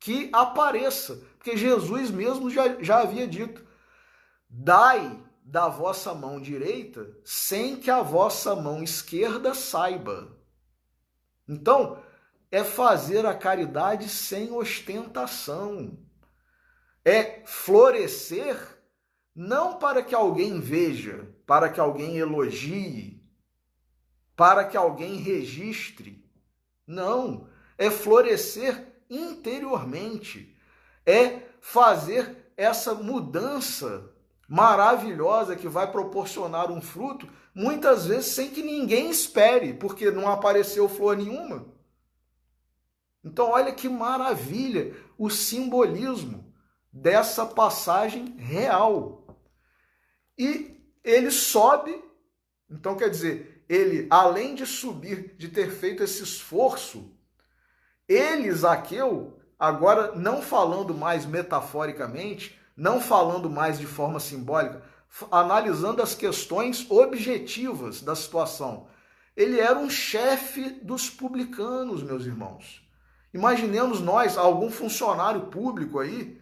que apareça, porque Jesus mesmo já havia dito: dai da vossa mão direita sem que a vossa mão esquerda saiba. Então, é fazer a caridade sem ostentação. É florescer não para que alguém veja, para que alguém elogie, para que alguém registre. Não, é florescer interiormente. É fazer essa mudança maravilhosa que vai proporcionar um fruto, muitas vezes sem que ninguém espere, porque não apareceu flor nenhuma. Então, olha que maravilha o simbolismo dessa passagem real. E ele sobe, então quer dizer, ele, além de subir, de ter feito esse esforço, ele, Zaqueu, agora não falando mais metaforicamente, não falando mais de forma simbólica, analisando as questões objetivas da situação. Ele era um chefe dos publicanos, meus irmãos. Imaginemos nós, algum funcionário público aí,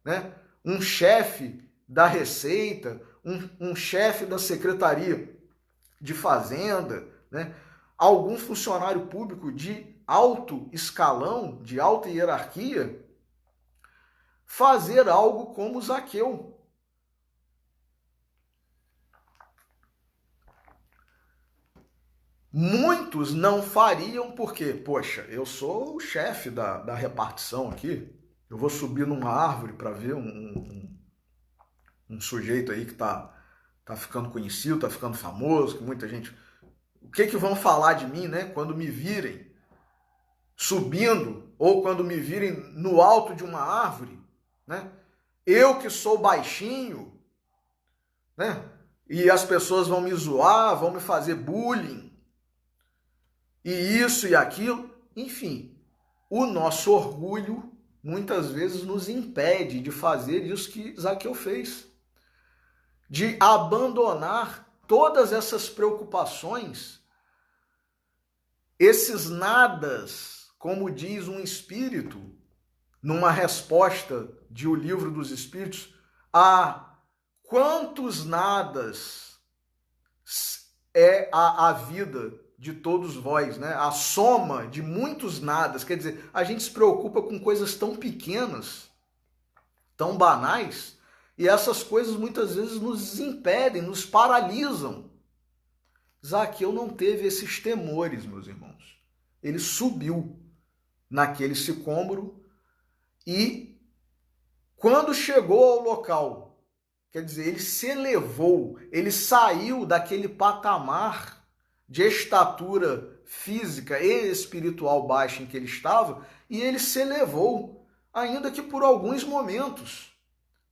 né? Um chefe da Receita, um chefe da Secretaria de Fazenda, né? Algum funcionário público de alto escalão, de alta hierarquia, fazer algo como Zaqueu. Muitos não fariam porque, poxa, eu sou o chefe da repartição aqui, eu vou subir numa árvore para ver um sujeito aí que tá ficando conhecido, tá ficando famoso, que muita gente... O que vão falar de mim, né, quando me virem subindo ou quando me virem no alto de uma árvore, né? Eu que sou baixinho, né? E as pessoas vão me zoar, vão me fazer bullying, e isso e aquilo. Enfim, o nosso orgulho muitas vezes nos impede de fazer isso que Zaqueu fez, de abandonar todas essas preocupações, esses nadas, como diz um espírito, numa resposta de O Livro dos Espíritos, a quantos nadas é a vida de todos vós, né? A soma de muitos nadas. Quer dizer, a gente se preocupa com coisas tão pequenas, tão banais, e essas coisas muitas vezes nos impedem, nos paralisam. Zaqueu não teve esses temores, meus irmãos. Ele subiu naquele sicômoro e, quando chegou ao local, quer dizer, ele se elevou, ele saiu daquele patamar de estatura física e espiritual baixa em que ele estava, e ele se elevou, ainda que por alguns momentos.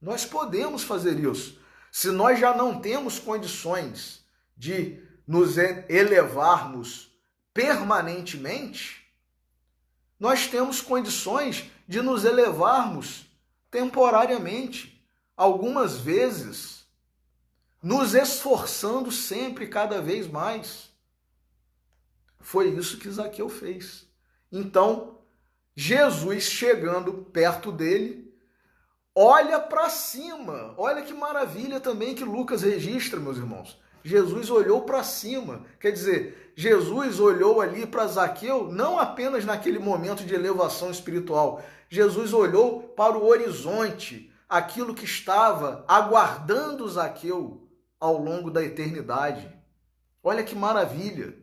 Nós podemos fazer isso. Se nós já não temos condições de nos elevarmos permanentemente, nós temos condições de nos elevarmos temporariamente, algumas vezes, nos esforçando sempre cada vez mais. Foi isso que Zaqueu fez. Então, Jesus chegando perto dele, olha para cima. Olha que maravilha também que Lucas registra, meus irmãos. Jesus olhou para cima. Quer dizer, Jesus olhou ali para Zaqueu, não apenas naquele momento de elevação espiritual. Jesus olhou para o horizonte, aquilo que estava aguardando Zaqueu ao longo da eternidade. Olha que maravilha.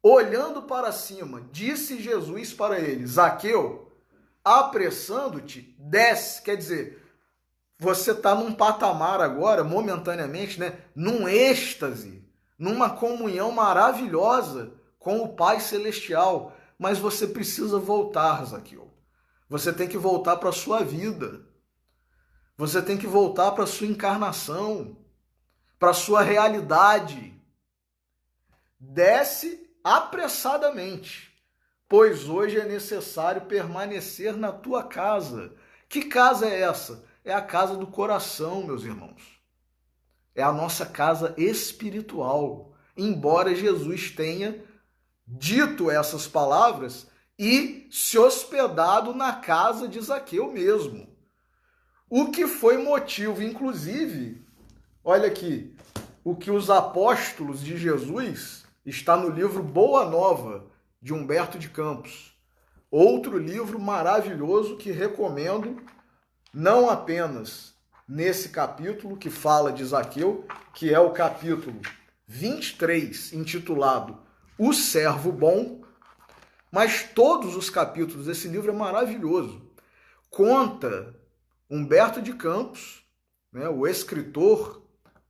Olhando para cima, disse Jesus para ele: Zaqueu, apressando-te, desce. Quer dizer, você está num patamar agora, momentaneamente, né, num êxtase, numa comunhão maravilhosa com o Pai Celestial. Mas você precisa voltar, Zaqueu. Você tem que voltar para a sua vida. Você tem que voltar para a sua encarnação, para a sua realidade. Desce apressadamente, pois hoje é necessário permanecer na tua casa. Que casa é essa? É a casa do coração, meus irmãos. É a nossa casa espiritual. Embora Jesus tenha dito essas palavras e se hospedado na casa de Zaqueu mesmo. O que foi motivo, inclusive, olha aqui, o que os apóstolos de Jesus, está no livro Boa Nova, de Humberto de Campos. Outro livro maravilhoso que recomendo, não apenas nesse capítulo que fala de Zaqueu, que é o capítulo 23, intitulado O Servo Bom, mas todos os capítulos desse livro é maravilhoso. Conta Humberto de Campos, né, o escritor,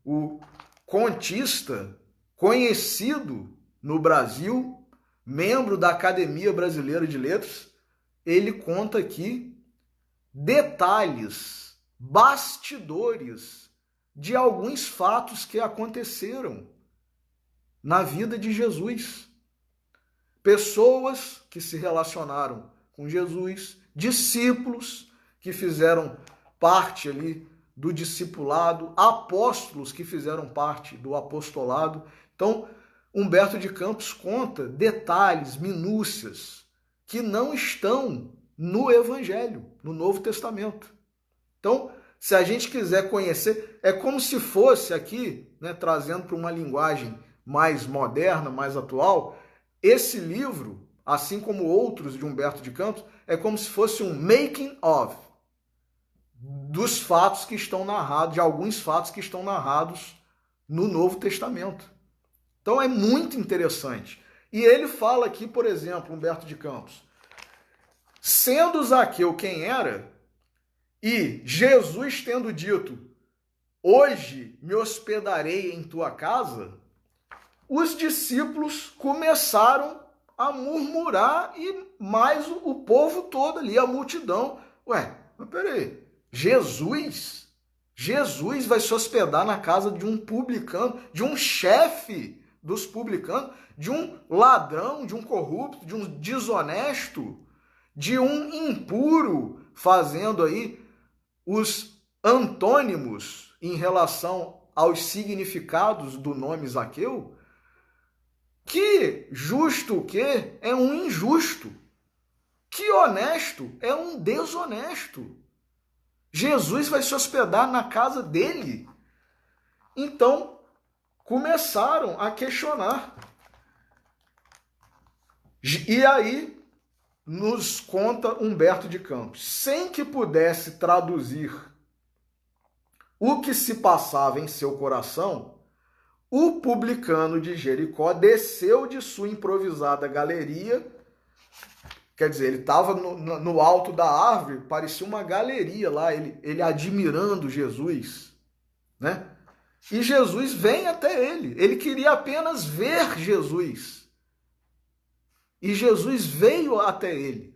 o contista, conhecido no Brasil, membro da Academia Brasileira de Letras, ele conta aqui detalhes, bastidores de alguns fatos que aconteceram na vida de Jesus. Pessoas que se relacionaram com Jesus, discípulos que fizeram parte ali do discipulado, apóstolos que fizeram parte do apostolado. Então, Humberto de Campos conta detalhes, minúcias, que não estão no Evangelho, no Novo Testamento. Então, se a gente quiser conhecer, é como se fosse aqui, né, trazendo para uma linguagem mais moderna, mais atual, esse livro, assim como outros de Humberto de Campos, é como se fosse um making of dos fatos que estão narrados, de alguns fatos que estão narrados no Novo Testamento. Então é muito interessante. E ele fala aqui, por exemplo, Humberto de Campos, sendo Zaqueu quem era, e Jesus tendo dito, hoje me hospedarei em tua casa, os discípulos começaram a murmurar e mais o povo todo ali, a multidão. Ué, mas peraí, Jesus vai se hospedar na casa de um publicano, de um chefe dos publicanos, de um ladrão, de um corrupto, de um desonesto, de um impuro, fazendo aí os antônimos em relação aos significados do nome Zaqueu. Que justo o quê? É um injusto. Que honesto é um desonesto. Jesus vai se hospedar na casa dele. Então, começaram a questionar. E aí, nos conta Humberto de Campos, sem que pudesse traduzir o que se passava em seu coração, o publicano de Jericó desceu de sua improvisada galeria. Quer dizer, ele estava no alto da árvore, parecia uma galeria lá, ele admirando Jesus, né? E Jesus vem até ele. Ele queria apenas ver Jesus. E Jesus veio até ele.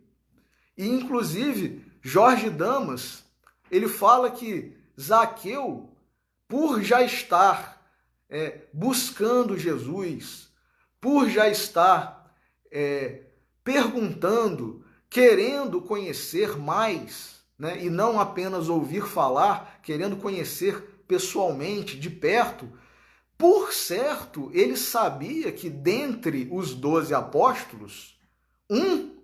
E, inclusive, Jorge Damas, ele fala que Zaqueu, por já estar buscando Jesus, por já estar perguntando, querendo conhecer mais, né? E não apenas ouvir falar, querendo conhecer pessoalmente, de perto, por certo, ele sabia que dentre os 12 apóstolos, um,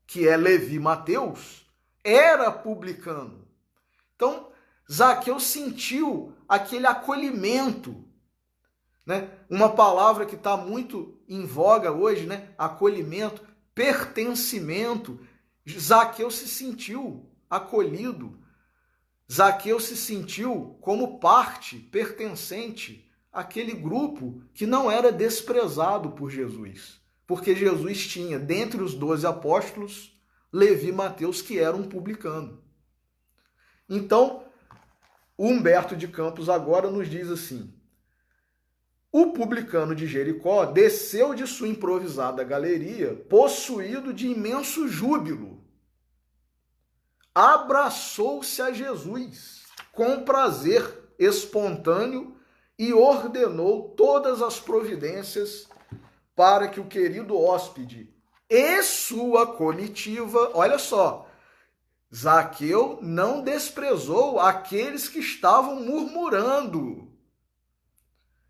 que é Levi Mateus, era publicano. Então, Zaqueu sentiu aquele acolhimento, né? Uma palavra que está muito em voga hoje, né? Acolhimento, pertencimento. Zaqueu se sentiu acolhido. Zaqueu se sentiu como parte pertencente àquele grupo que não era desprezado por Jesus. Porque Jesus tinha, dentre os 12 apóstolos, Levi Mateus, que era um publicano. Então, Humberto de Campos agora nos diz assim: o publicano de Jericó desceu de sua improvisada galeria, possuído de imenso júbilo. Abraçou-se a Jesus com prazer espontâneo e ordenou todas as providências para que o querido hóspede e sua comitiva, olha só, Zaqueu não desprezou aqueles que estavam murmurando.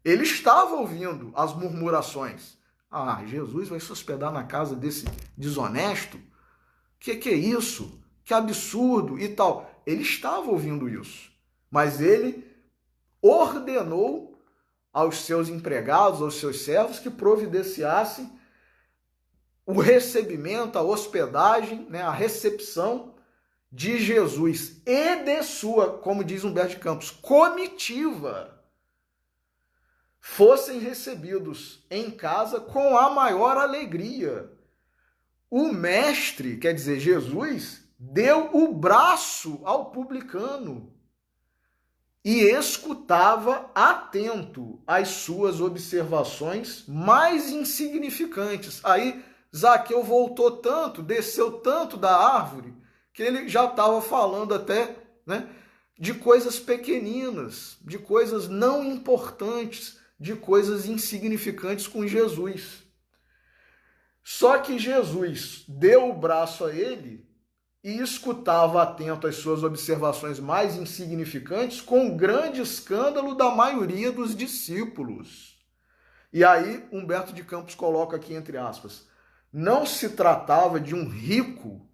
Ele estava ouvindo as murmurações. Ah, Jesus vai se hospedar na casa desse desonesto? Que é isso? Que absurdo e tal. Ele estava ouvindo isso. Mas ele ordenou aos seus empregados, aos seus servos, que providenciassem o recebimento, a hospedagem, né, a recepção de Jesus e de sua, como diz Humberto de Campos, comitiva, fossem recebidos em casa com a maior alegria. O mestre, quer dizer, Jesus, deu o braço ao publicano e escutava atento às suas observações mais insignificantes. Aí Zaqueu voltou tanto, desceu tanto da árvore, que ele já estava falando até, né, de coisas pequeninas, de coisas não importantes, de coisas insignificantes com Jesus. Só que Jesus deu o braço a ele e escutava atento às suas observações mais insignificantes com grande escândalo da maioria dos discípulos. E aí Humberto de Campos coloca aqui entre aspas: não se tratava de um rico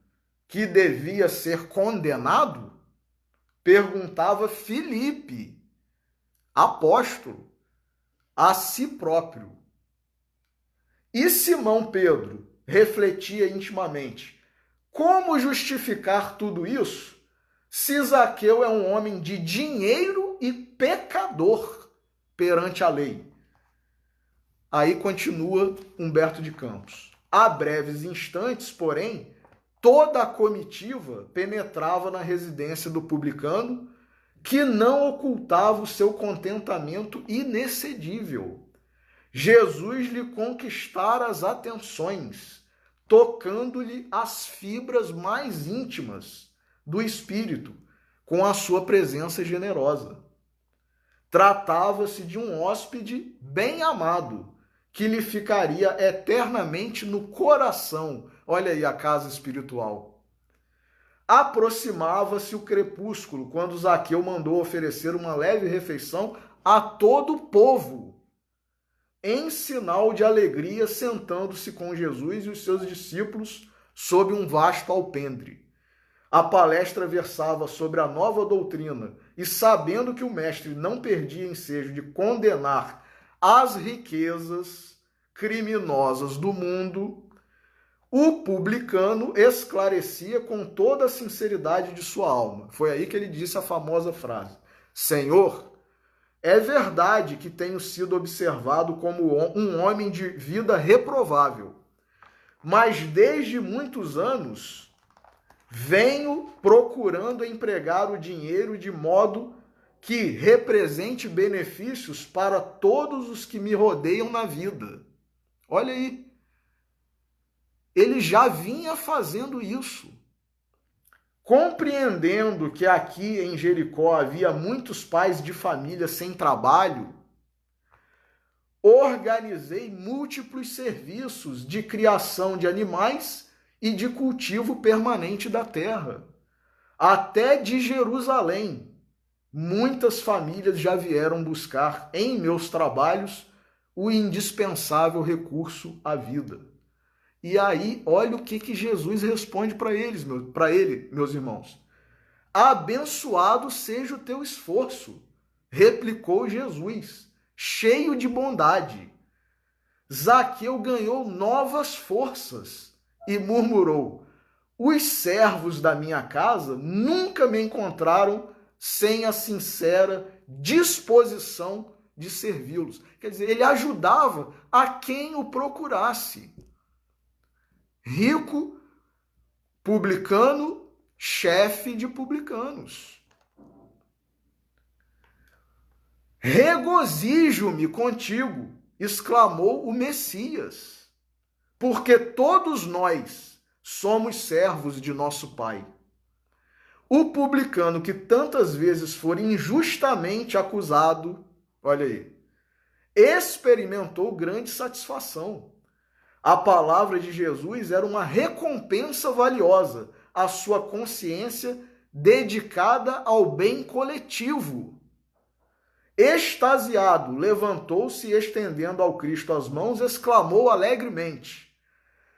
que devia ser condenado? Perguntava Filipe, apóstolo, a si próprio. E Simão Pedro refletia intimamente: como justificar tudo isso se Zaqueu é um homem de dinheiro e pecador perante a lei? Aí continua Humberto de Campos: há breves instantes, porém, toda a comitiva penetrava na residência do publicano, que não ocultava o seu contentamento inexcedível. Jesus lhe conquistara as atenções, tocando-lhe as fibras mais íntimas do espírito, com a sua presença generosa. Tratava-se de um hóspede bem amado, que lhe ficaria eternamente no coração. Olha aí a casa espiritual. Aproximava-se o crepúsculo, quando Zaqueu mandou oferecer uma leve refeição a todo o povo, em sinal de alegria, sentando-se com Jesus e os seus discípulos sob um vasto alpendre. A palestra versava sobre a nova doutrina e, sabendo que o mestre não perdia ensejo de condenar as riquezas criminosas do mundo, o publicano esclarecia com toda a sinceridade de sua alma. Foi aí que ele disse a famosa frase: Senhor, é verdade que tenho sido observado como um homem de vida reprovável, mas desde muitos anos venho procurando empregar o dinheiro de modo que represente benefícios para todos os que me rodeiam na vida. Olha aí, ele já vinha fazendo isso. Compreendendo que aqui em Jericó havia muitos pais de família sem trabalho, organizei múltiplos serviços de criação de animais e de cultivo permanente da terra. Até de Jerusalém, muitas famílias já vieram buscar em meus trabalhos o indispensável recurso à vida. E aí, olha o que Jesus responde para ele, meus irmãos. Abençoado seja o teu esforço, replicou Jesus, cheio de bondade. Zaqueu ganhou novas forças e murmurou: os servos da minha casa nunca me encontraram sem a sincera disposição de servi-los. Quer dizer, ele ajudava a quem o procurasse. Rico, publicano, chefe de publicanos. Regozijo-me contigo, exclamou o Messias, porque todos nós somos servos de nosso Pai. O publicano que tantas vezes for injustamente acusado, olha aí, experimentou grande satisfação. A palavra de Jesus era uma recompensa valiosa à sua consciência dedicada ao bem coletivo. Extasiado, levantou-se e, estendendo ao Cristo as mãos, exclamou alegremente: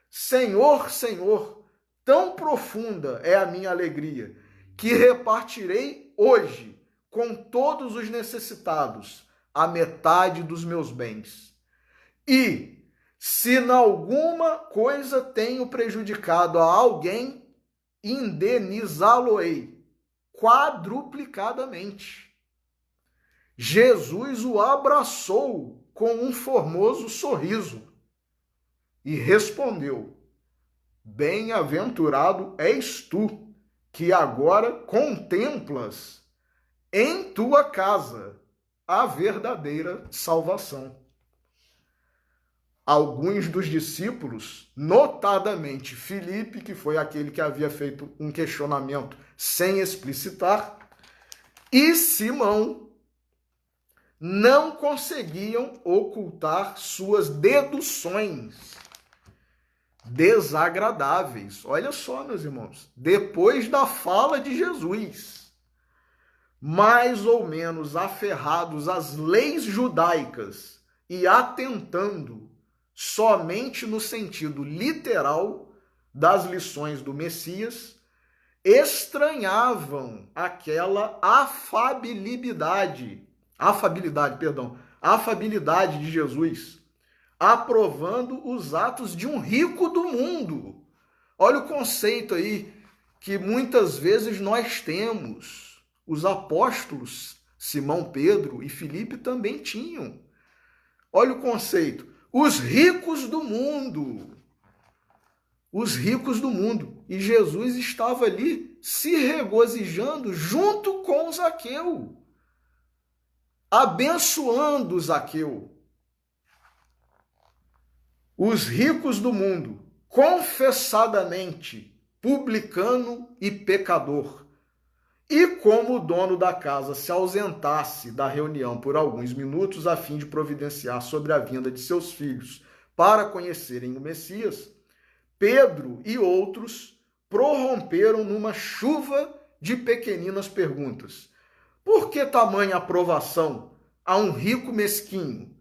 Senhor, Senhor, tão profunda é a minha alegria, que repartirei hoje com todos os necessitados a metade dos meus bens. E, se em alguma coisa tenho prejudicado a alguém, indenizá-lo-ei quadruplicadamente. Jesus o abraçou com um formoso sorriso e respondeu: bem-aventurado és tu, que agora contemplas em tua casa a verdadeira salvação. Alguns dos discípulos, notadamente Filipe, que foi aquele que havia feito um questionamento sem explicitar, e Simão, não conseguiam ocultar suas deduções desagradáveis. Olha só, meus irmãos, depois da fala de Jesus, mais ou menos aferrados às leis judaicas e atentando somente no sentido literal das lições do Messias, estranhavam aquela afabilidade de Jesus, aprovando os atos de um rico do mundo. Olha o conceito aí que muitas vezes nós temos. Os apóstolos Simão, Pedro e Filipe também tinham. Olha o conceito. Os ricos do mundo. Os ricos do mundo. E Jesus estava ali se regozijando junto com Zaqueu, abençoando Zaqueu. Os ricos do mundo, confessadamente publicano e pecador. E como o dono da casa se ausentasse da reunião por alguns minutos a fim de providenciar sobre a vinda de seus filhos para conhecerem o Messias, Pedro e outros prorromperam numa chuva de pequeninas perguntas. Por que tamanha aprovação a um rico mesquinho?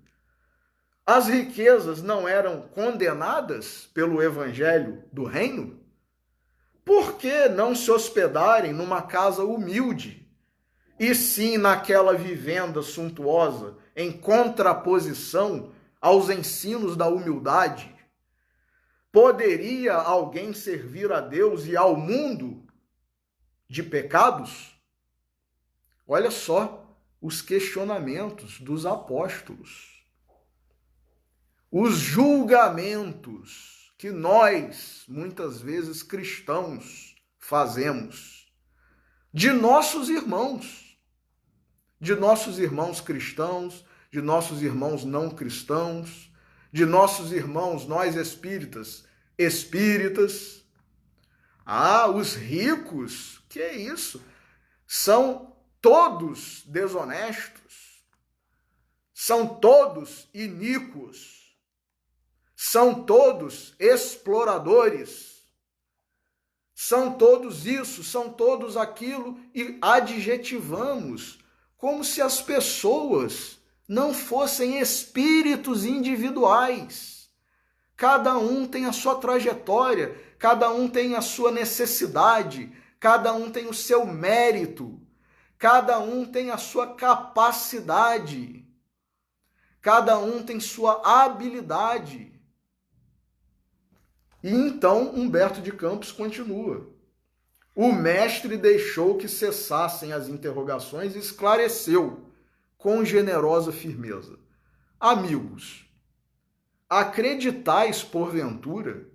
As riquezas não eram condenadas pelo evangelho do reino? Por que não se hospedarem numa casa humilde, e sim naquela vivenda suntuosa, em contraposição aos ensinos da humildade? Poderia alguém servir a Deus e ao mundo de pecados? Olha só os questionamentos dos apóstolos. Os julgamentos que nós, muitas vezes cristãos, fazemos de nossos irmãos cristãos, de nossos irmãos não cristãos, de nossos irmãos nós espíritas. Os ricos, que é isso? São todos desonestos? são todos iníquos, são todos exploradores, são todos isso, são todos aquilo, e adjetivamos como se as pessoas não fossem espíritos individuais. Cada um tem a sua trajetória, cada um tem a sua necessidade, cada um tem o seu mérito, cada um tem a sua capacidade, cada um tem sua habilidade. E então Humberto de Campos continua. O mestre deixou que cessassem as interrogações e esclareceu com generosa firmeza. Amigos, acreditais, porventura,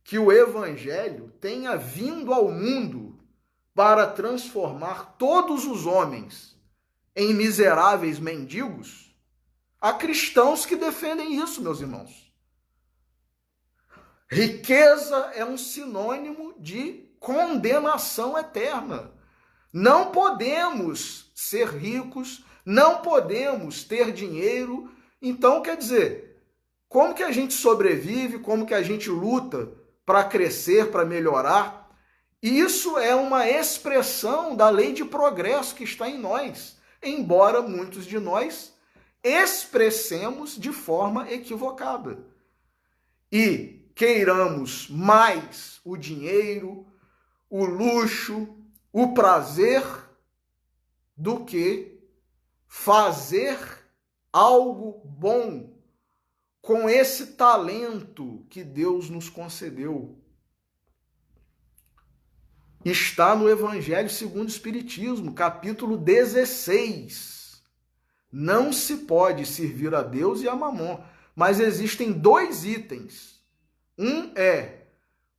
que o Evangelho tenha vindo ao mundo para transformar todos os homens em miseráveis mendigos? Há cristãos que defendem isso, meus irmãos. Riqueza é um sinônimo de condenação eterna. Não podemos ser ricos, não podemos ter dinheiro. Então, quer dizer, como que a gente sobrevive, como que a gente luta para crescer, para melhorar? Isso é uma expressão da lei de progresso que está em nós, embora muitos de nós expressemos de forma equivocada. E queiramos mais o dinheiro, o luxo, o prazer, do que fazer algo bom com esse talento que Deus nos concedeu. Está no Evangelho segundo o Espiritismo, capítulo 16. Não se pode servir a Deus e a Mamon, mas existem dois itens. Um é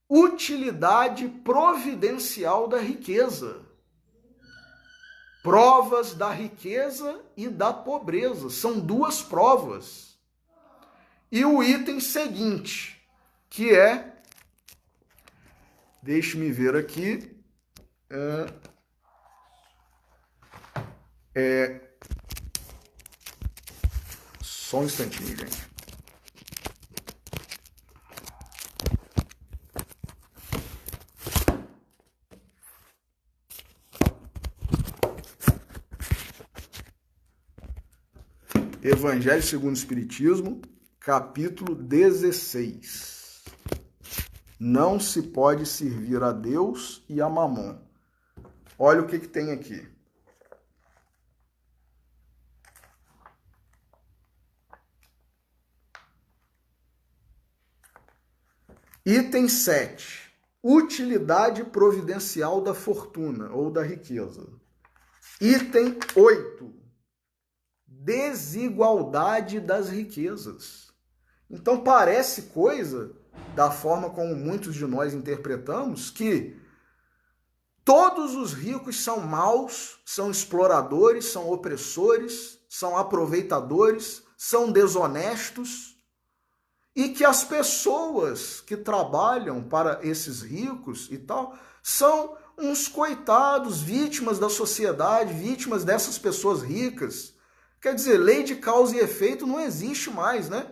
utilidade providencial da riqueza. Provas da riqueza e da pobreza. São duas provas. E o item seguinte, que é, deixe-me ver aqui, só um instantinho, gente. Evangelho segundo o Espiritismo, capítulo 16. Não se pode servir a Deus e a Mamon. Olha o que tem aqui. Item 7. Utilidade providencial da fortuna ou da riqueza. Item 8. Desigualdade das riquezas. Então parece coisa, da forma como muitos de nós interpretamos, que todos os ricos são maus, são exploradores, são opressores, são aproveitadores, são desonestos, e que as pessoas que trabalham para esses ricos e tal são uns coitados, vítimas da sociedade, vítimas dessas pessoas ricas. Quer dizer, lei de causa e efeito não existe mais, né?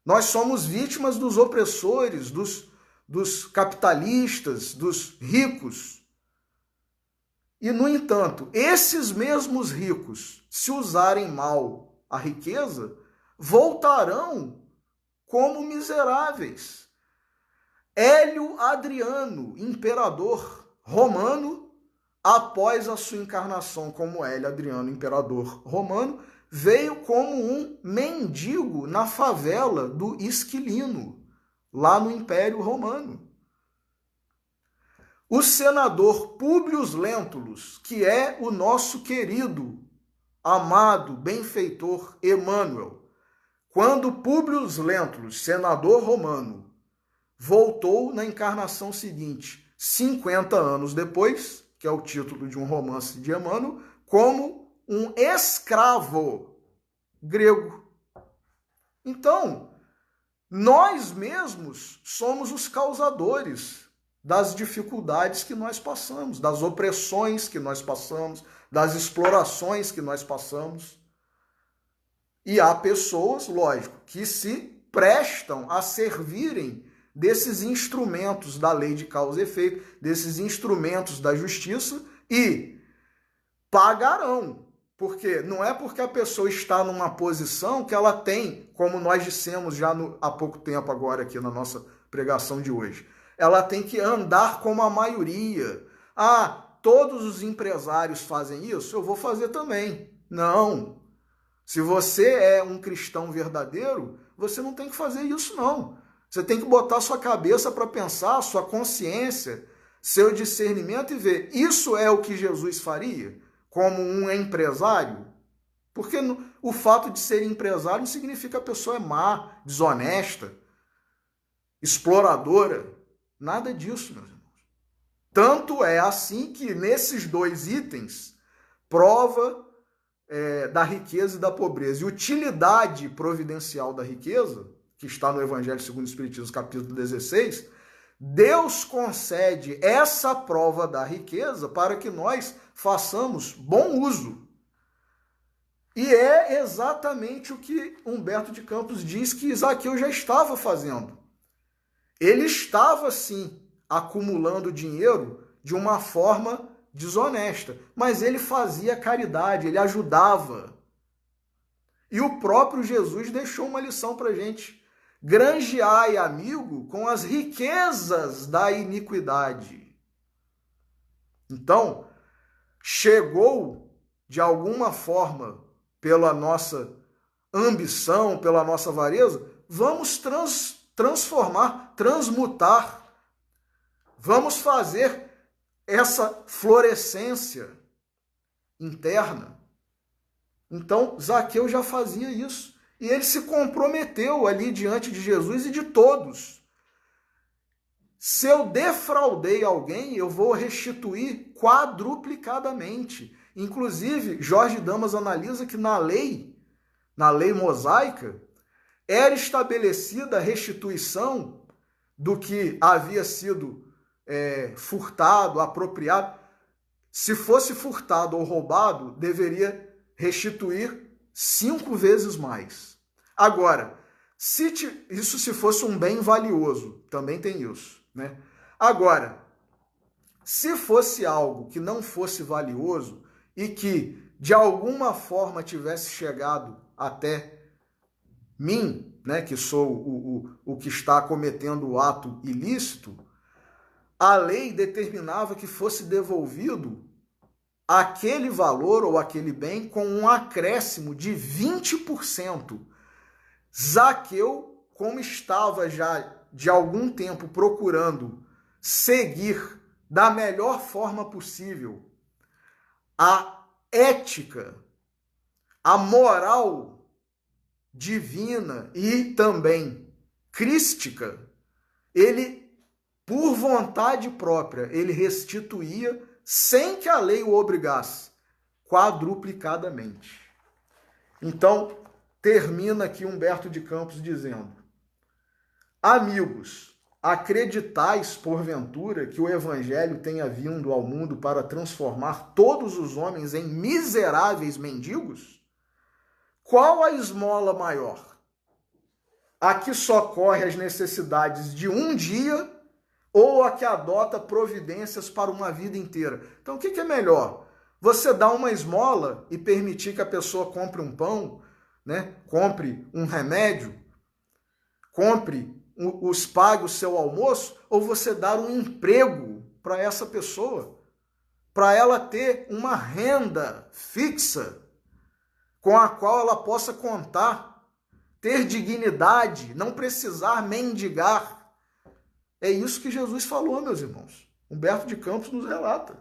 Nós somos vítimas dos opressores, dos capitalistas, dos ricos. E, no entanto, esses mesmos ricos, se usarem mal a riqueza, voltarão como miseráveis. Hélio Adriano, imperador romano, após a sua encarnação como Hélio Adriano, imperador romano, veio como um mendigo na favela do Esquilino, lá no Império Romano. O senador Públio Lentulus, que é o nosso querido, amado, benfeitor Emmanuel, quando Públio Lentulus, senador romano, voltou na encarnação seguinte, 50 anos depois, que é o título de um romance de Emmanuel, como um escravo grego. Então, nós mesmos somos os causadores das dificuldades que nós passamos, das opressões que nós passamos, das explorações que nós passamos. E há pessoas, lógico, que se prestam a servirem desses instrumentos da lei de causa e efeito, desses instrumentos da justiça, e pagarão. Porque não é porque a pessoa está numa posição que ela tem, como nós dissemos já há pouco tempo agora aqui na nossa pregação de hoje, ela tem que andar como a maioria. Ah, todos os empresários fazem isso, eu vou fazer também. Não. Se você é um cristão verdadeiro, você não tem que fazer isso, não. Você tem que botar sua cabeça para pensar, sua consciência, seu discernimento e ver, isso é o que Jesus faria como um empresário? Porque o fato de ser empresário não significa que a pessoa é má, desonesta, exploradora. Nada disso, meus irmãos. Tanto é assim que nesses dois itens, prova da riqueza e da pobreza e utilidade providencial da riqueza, que está no Evangelho segundo o Espiritismo, capítulo 16, Deus concede essa prova da riqueza para que nós façamos bom uso. E é exatamente o que Humberto de Campos diz que Zaqueu já estava fazendo. Ele estava, sim, acumulando dinheiro de uma forma desonesta, mas ele fazia caridade, ele ajudava. E o próprio Jesus deixou uma lição para a gente. Granjeai, amigo, com as riquezas da iniquidade. Então, chegou, de alguma forma, pela nossa ambição, pela nossa avareza, vamos transformar, transmutar. Vamos fazer essa florescência interna. Então, Zaqueu já fazia isso. E ele se comprometeu ali diante de Jesus e de todos. Se eu defraudei alguém, eu vou restituir quadruplicadamente. Inclusive, Jorge Damas analisa que na lei mosaica, era estabelecida a restituição do que havia sido furtado, apropriado. Se fosse furtado ou roubado, deveria restituir 5 vezes mais. Agora, isso se fosse um bem valioso, também tem isso, né? Agora, se fosse algo que não fosse valioso e que de alguma forma tivesse chegado até mim, né, que sou o que está cometendo o ato ilícito, a lei determinava que fosse devolvido aquele valor ou aquele bem com um acréscimo de 20%. Zaqueu, como estava já de algum tempo procurando seguir da melhor forma possível a ética, a moral divina e também crística, ele, por vontade própria, ele restituía sem que a lei o obrigasse, quadruplicadamente. Então, termina aqui Humberto de Campos dizendo: amigos, acreditais, porventura, que o Evangelho tenha vindo ao mundo para transformar todos os homens em miseráveis mendigos? Qual a esmola maior? A que socorre as necessidades de um dia ou a que adota providências para uma vida inteira? Então, o que é melhor? Você dar uma esmola e permitir que a pessoa compre um pão, né? Compre um remédio, pague o seu almoço, ou você dar um emprego para essa pessoa, para ela ter uma renda fixa com a qual ela possa contar, ter dignidade, não precisar mendigar. É isso que Jesus falou, meus irmãos. Humberto de Campos nos relata.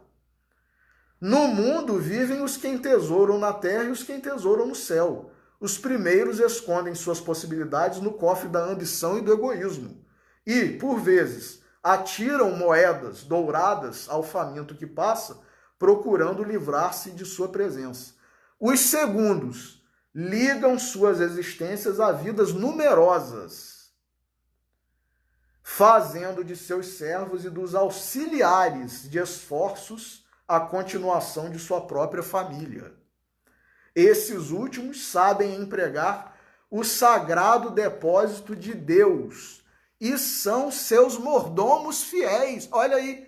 No mundo vivem os que entesouram na terra e os que entesouram no céu. Os primeiros escondem suas possibilidades no cofre da ambição e do egoísmo. E, por vezes, atiram moedas douradas ao faminto que passa, procurando livrar-se de sua presença. Os segundos ligam suas existências a vidas numerosas, fazendo de seus servos e dos auxiliares de esforços a continuação de sua própria família. Esses últimos sabem empregar o sagrado depósito de Deus e são seus mordomos fiéis. Olha aí,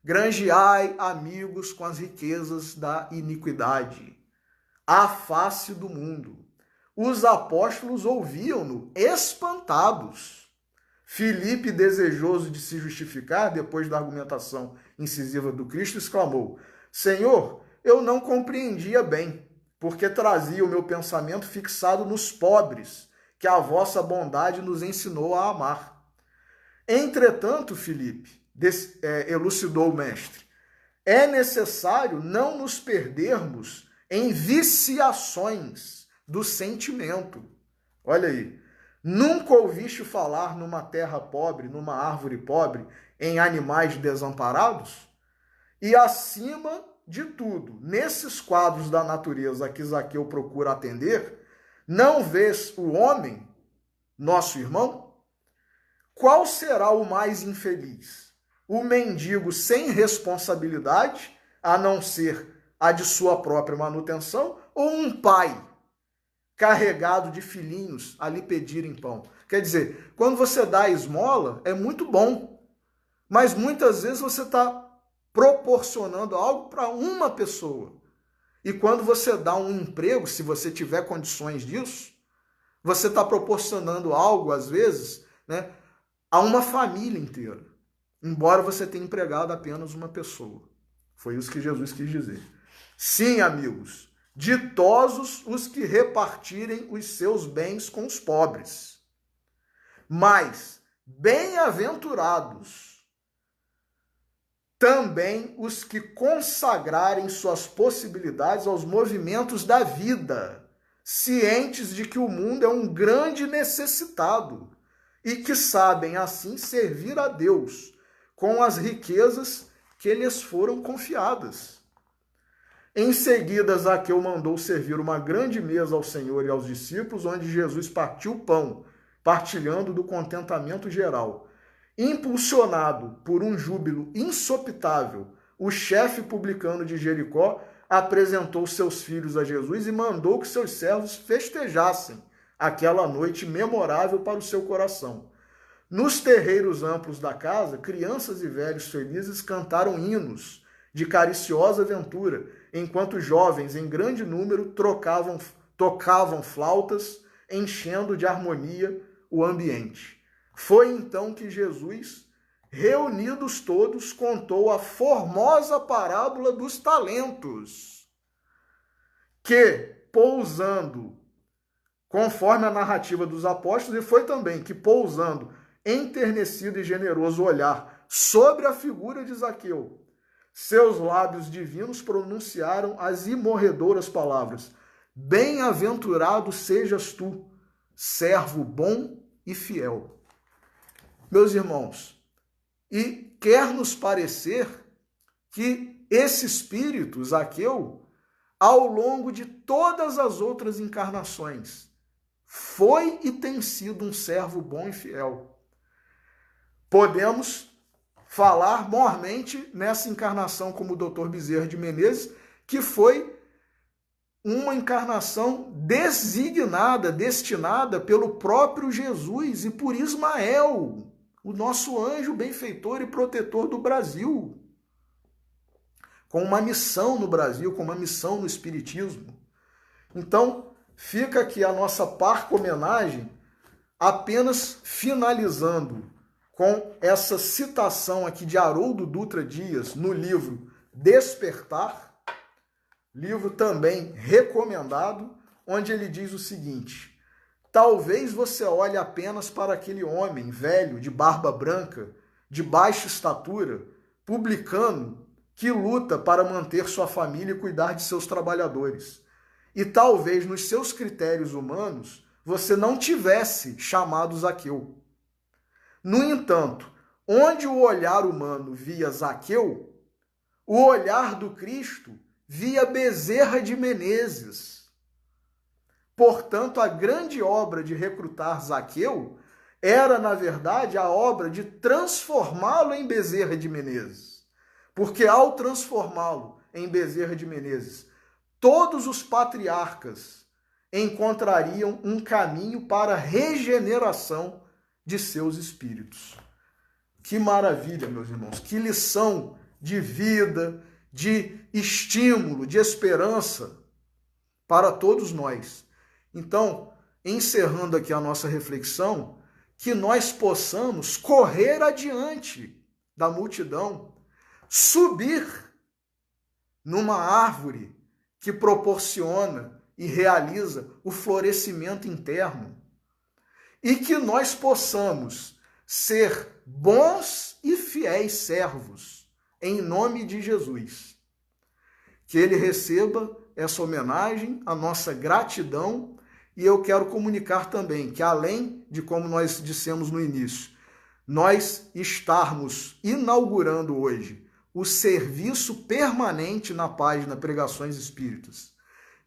granjeai amigos com as riquezas da iniquidade, a face do mundo. Os apóstolos ouviam-no espantados. Filipe, desejoso de se justificar, depois da argumentação incisiva do Cristo, exclamou: Senhor, eu não compreendia bem, porque trazia o meu pensamento fixado nos pobres, que a vossa bondade nos ensinou a amar. Entretanto, Filipe, elucidou o mestre, é necessário não nos perdermos em viciações do sentimento. Olha aí, nunca ouviste falar numa terra pobre, numa árvore pobre, em animais desamparados? E acima de tudo, nesses quadros da natureza que Zaqueu procura atender, não vês o homem, nosso irmão? Qual será o mais infeliz? O mendigo sem responsabilidade, a não ser a de sua própria manutenção, ou um pai carregado de filhinhos a lhe pedirem pão? Quer dizer, quando você dá a esmola, é muito bom, mas muitas vezes você está proporcionando algo para uma pessoa. E quando você dá um emprego, se você tiver condições disso, você está proporcionando algo, às vezes, né, a uma família inteira, embora você tenha empregado apenas uma pessoa. Foi isso que Jesus quis dizer. Sim, amigos, ditosos os que repartirem os seus bens com os pobres, mas bem-aventurados também os que consagrarem suas possibilidades aos movimentos da vida, cientes de que o mundo é um grande necessitado e que sabem, assim, servir a Deus com as riquezas que lhes foram confiadas. Em seguida, Zaqueu mandou servir uma grande mesa ao Senhor e aos discípulos, onde Jesus partiu o pão, partilhando do contentamento geral. Impulsionado por um júbilo insopitável, o chefe publicano de Jericó apresentou seus filhos a Jesus e mandou que seus servos festejassem aquela noite memorável para o seu coração. Nos terreiros amplos da casa, crianças e velhos felizes cantaram hinos de cariciosa ventura, enquanto jovens em grande número tocavam flautas, enchendo de harmonia o ambiente. Foi então que Jesus, reunidos todos, contou a formosa parábola dos talentos, que, pousando, conforme a narrativa dos apóstolos, e foi também que, pousando, enternecido e generoso olhar sobre a figura de Zaqueu, seus lábios divinos pronunciaram as imorredoras palavras: Bem-aventurado sejas tu, servo bom e fiel. Meus irmãos, e quer nos parecer que esse espírito, Zaqueu, ao longo de todas as outras encarnações, foi e tem sido um servo bom e fiel. Podemos falar mormente nessa encarnação como o Dr. Bezerra de Menezes, que foi uma encarnação designada, destinada pelo próprio Jesus e por Ismael, o nosso anjo benfeitor e protetor do Brasil, com uma missão no Brasil, com uma missão no Espiritismo. Então, fica aqui a nossa parca homenagem, apenas finalizando com essa citação aqui de Haroldo Dutra Dias, no livro Despertar, livro também recomendado, onde ele diz o seguinte: talvez você olhe apenas para aquele homem velho, de barba branca, de baixa estatura, publicano, que luta para manter sua família e cuidar de seus trabalhadores. E talvez nos seus critérios humanos você não tivesse chamado Zaqueu. No entanto, onde o olhar humano via Zaqueu, o olhar do Cristo via Bezerra de Menezes. Portanto, a grande obra de recrutar Zaqueu era, na verdade, a obra de transformá-lo em Bezerra de Menezes. Porque ao transformá-lo em Bezerra de Menezes, todos os patriarcas encontrariam um caminho para a regeneração de seus espíritos. Que maravilha, meus irmãos, que lição de vida, de estímulo, de esperança para todos nós. Então, encerrando aqui a nossa reflexão, que nós possamos correr adiante da multidão, subir numa árvore que proporciona e realiza o florescimento interno, e que nós possamos ser bons e fiéis servos, em nome de Jesus. Que ele receba essa homenagem, a nossa gratidão, e eu quero comunicar também que, além de como nós dissemos no início, nós estarmos inaugurando hoje o serviço permanente na página Pregações Espíritas,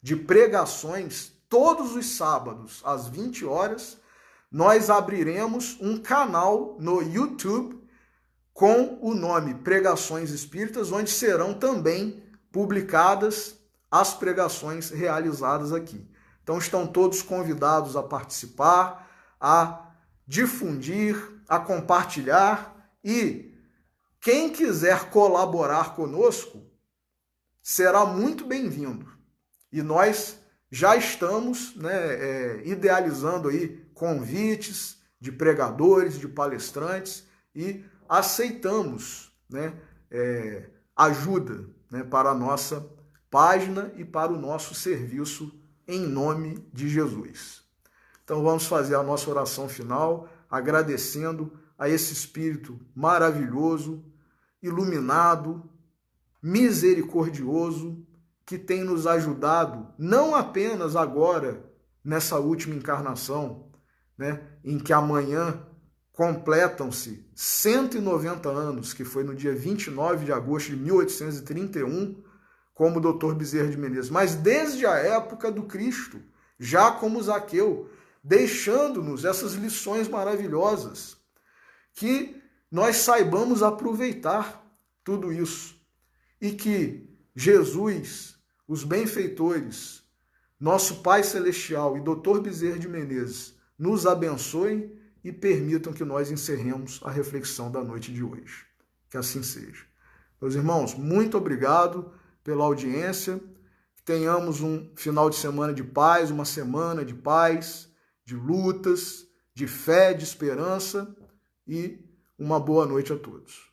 de pregações todos os sábados, às 20 horas, nós abriremos um canal no YouTube com o nome Pregações Espíritas, onde serão também publicadas as pregações realizadas aqui. Então estão todos convidados a participar, a difundir, a compartilhar, e quem quiser colaborar conosco será muito bem-vindo. E nós já estamos idealizando aí convites de pregadores, de palestrantes, e aceitamos ajuda para a nossa página e para o nosso serviço em nome de Jesus. Então vamos fazer a nossa oração final, agradecendo a esse Espírito maravilhoso, iluminado, misericordioso, que tem nos ajudado, não apenas agora, nessa última encarnação, em que amanhã completam-se 190 anos, que foi no dia 29 de agosto de 1831, como o Dr. Bezerra de Menezes, mas desde a época do Cristo, já como Zaqueu, deixando-nos essas lições maravilhosas, que nós saibamos aproveitar tudo isso, e que Jesus, os benfeitores, nosso Pai Celestial e Dr. Bezerra de Menezes nos abençoem e permitam que nós encerremos a reflexão da noite de hoje. Que assim seja. Meus irmãos, muito obrigado pela audiência. Que tenhamos um final de semana de paz, uma semana de paz, de lutas, de fé, de esperança, e uma boa noite a todos.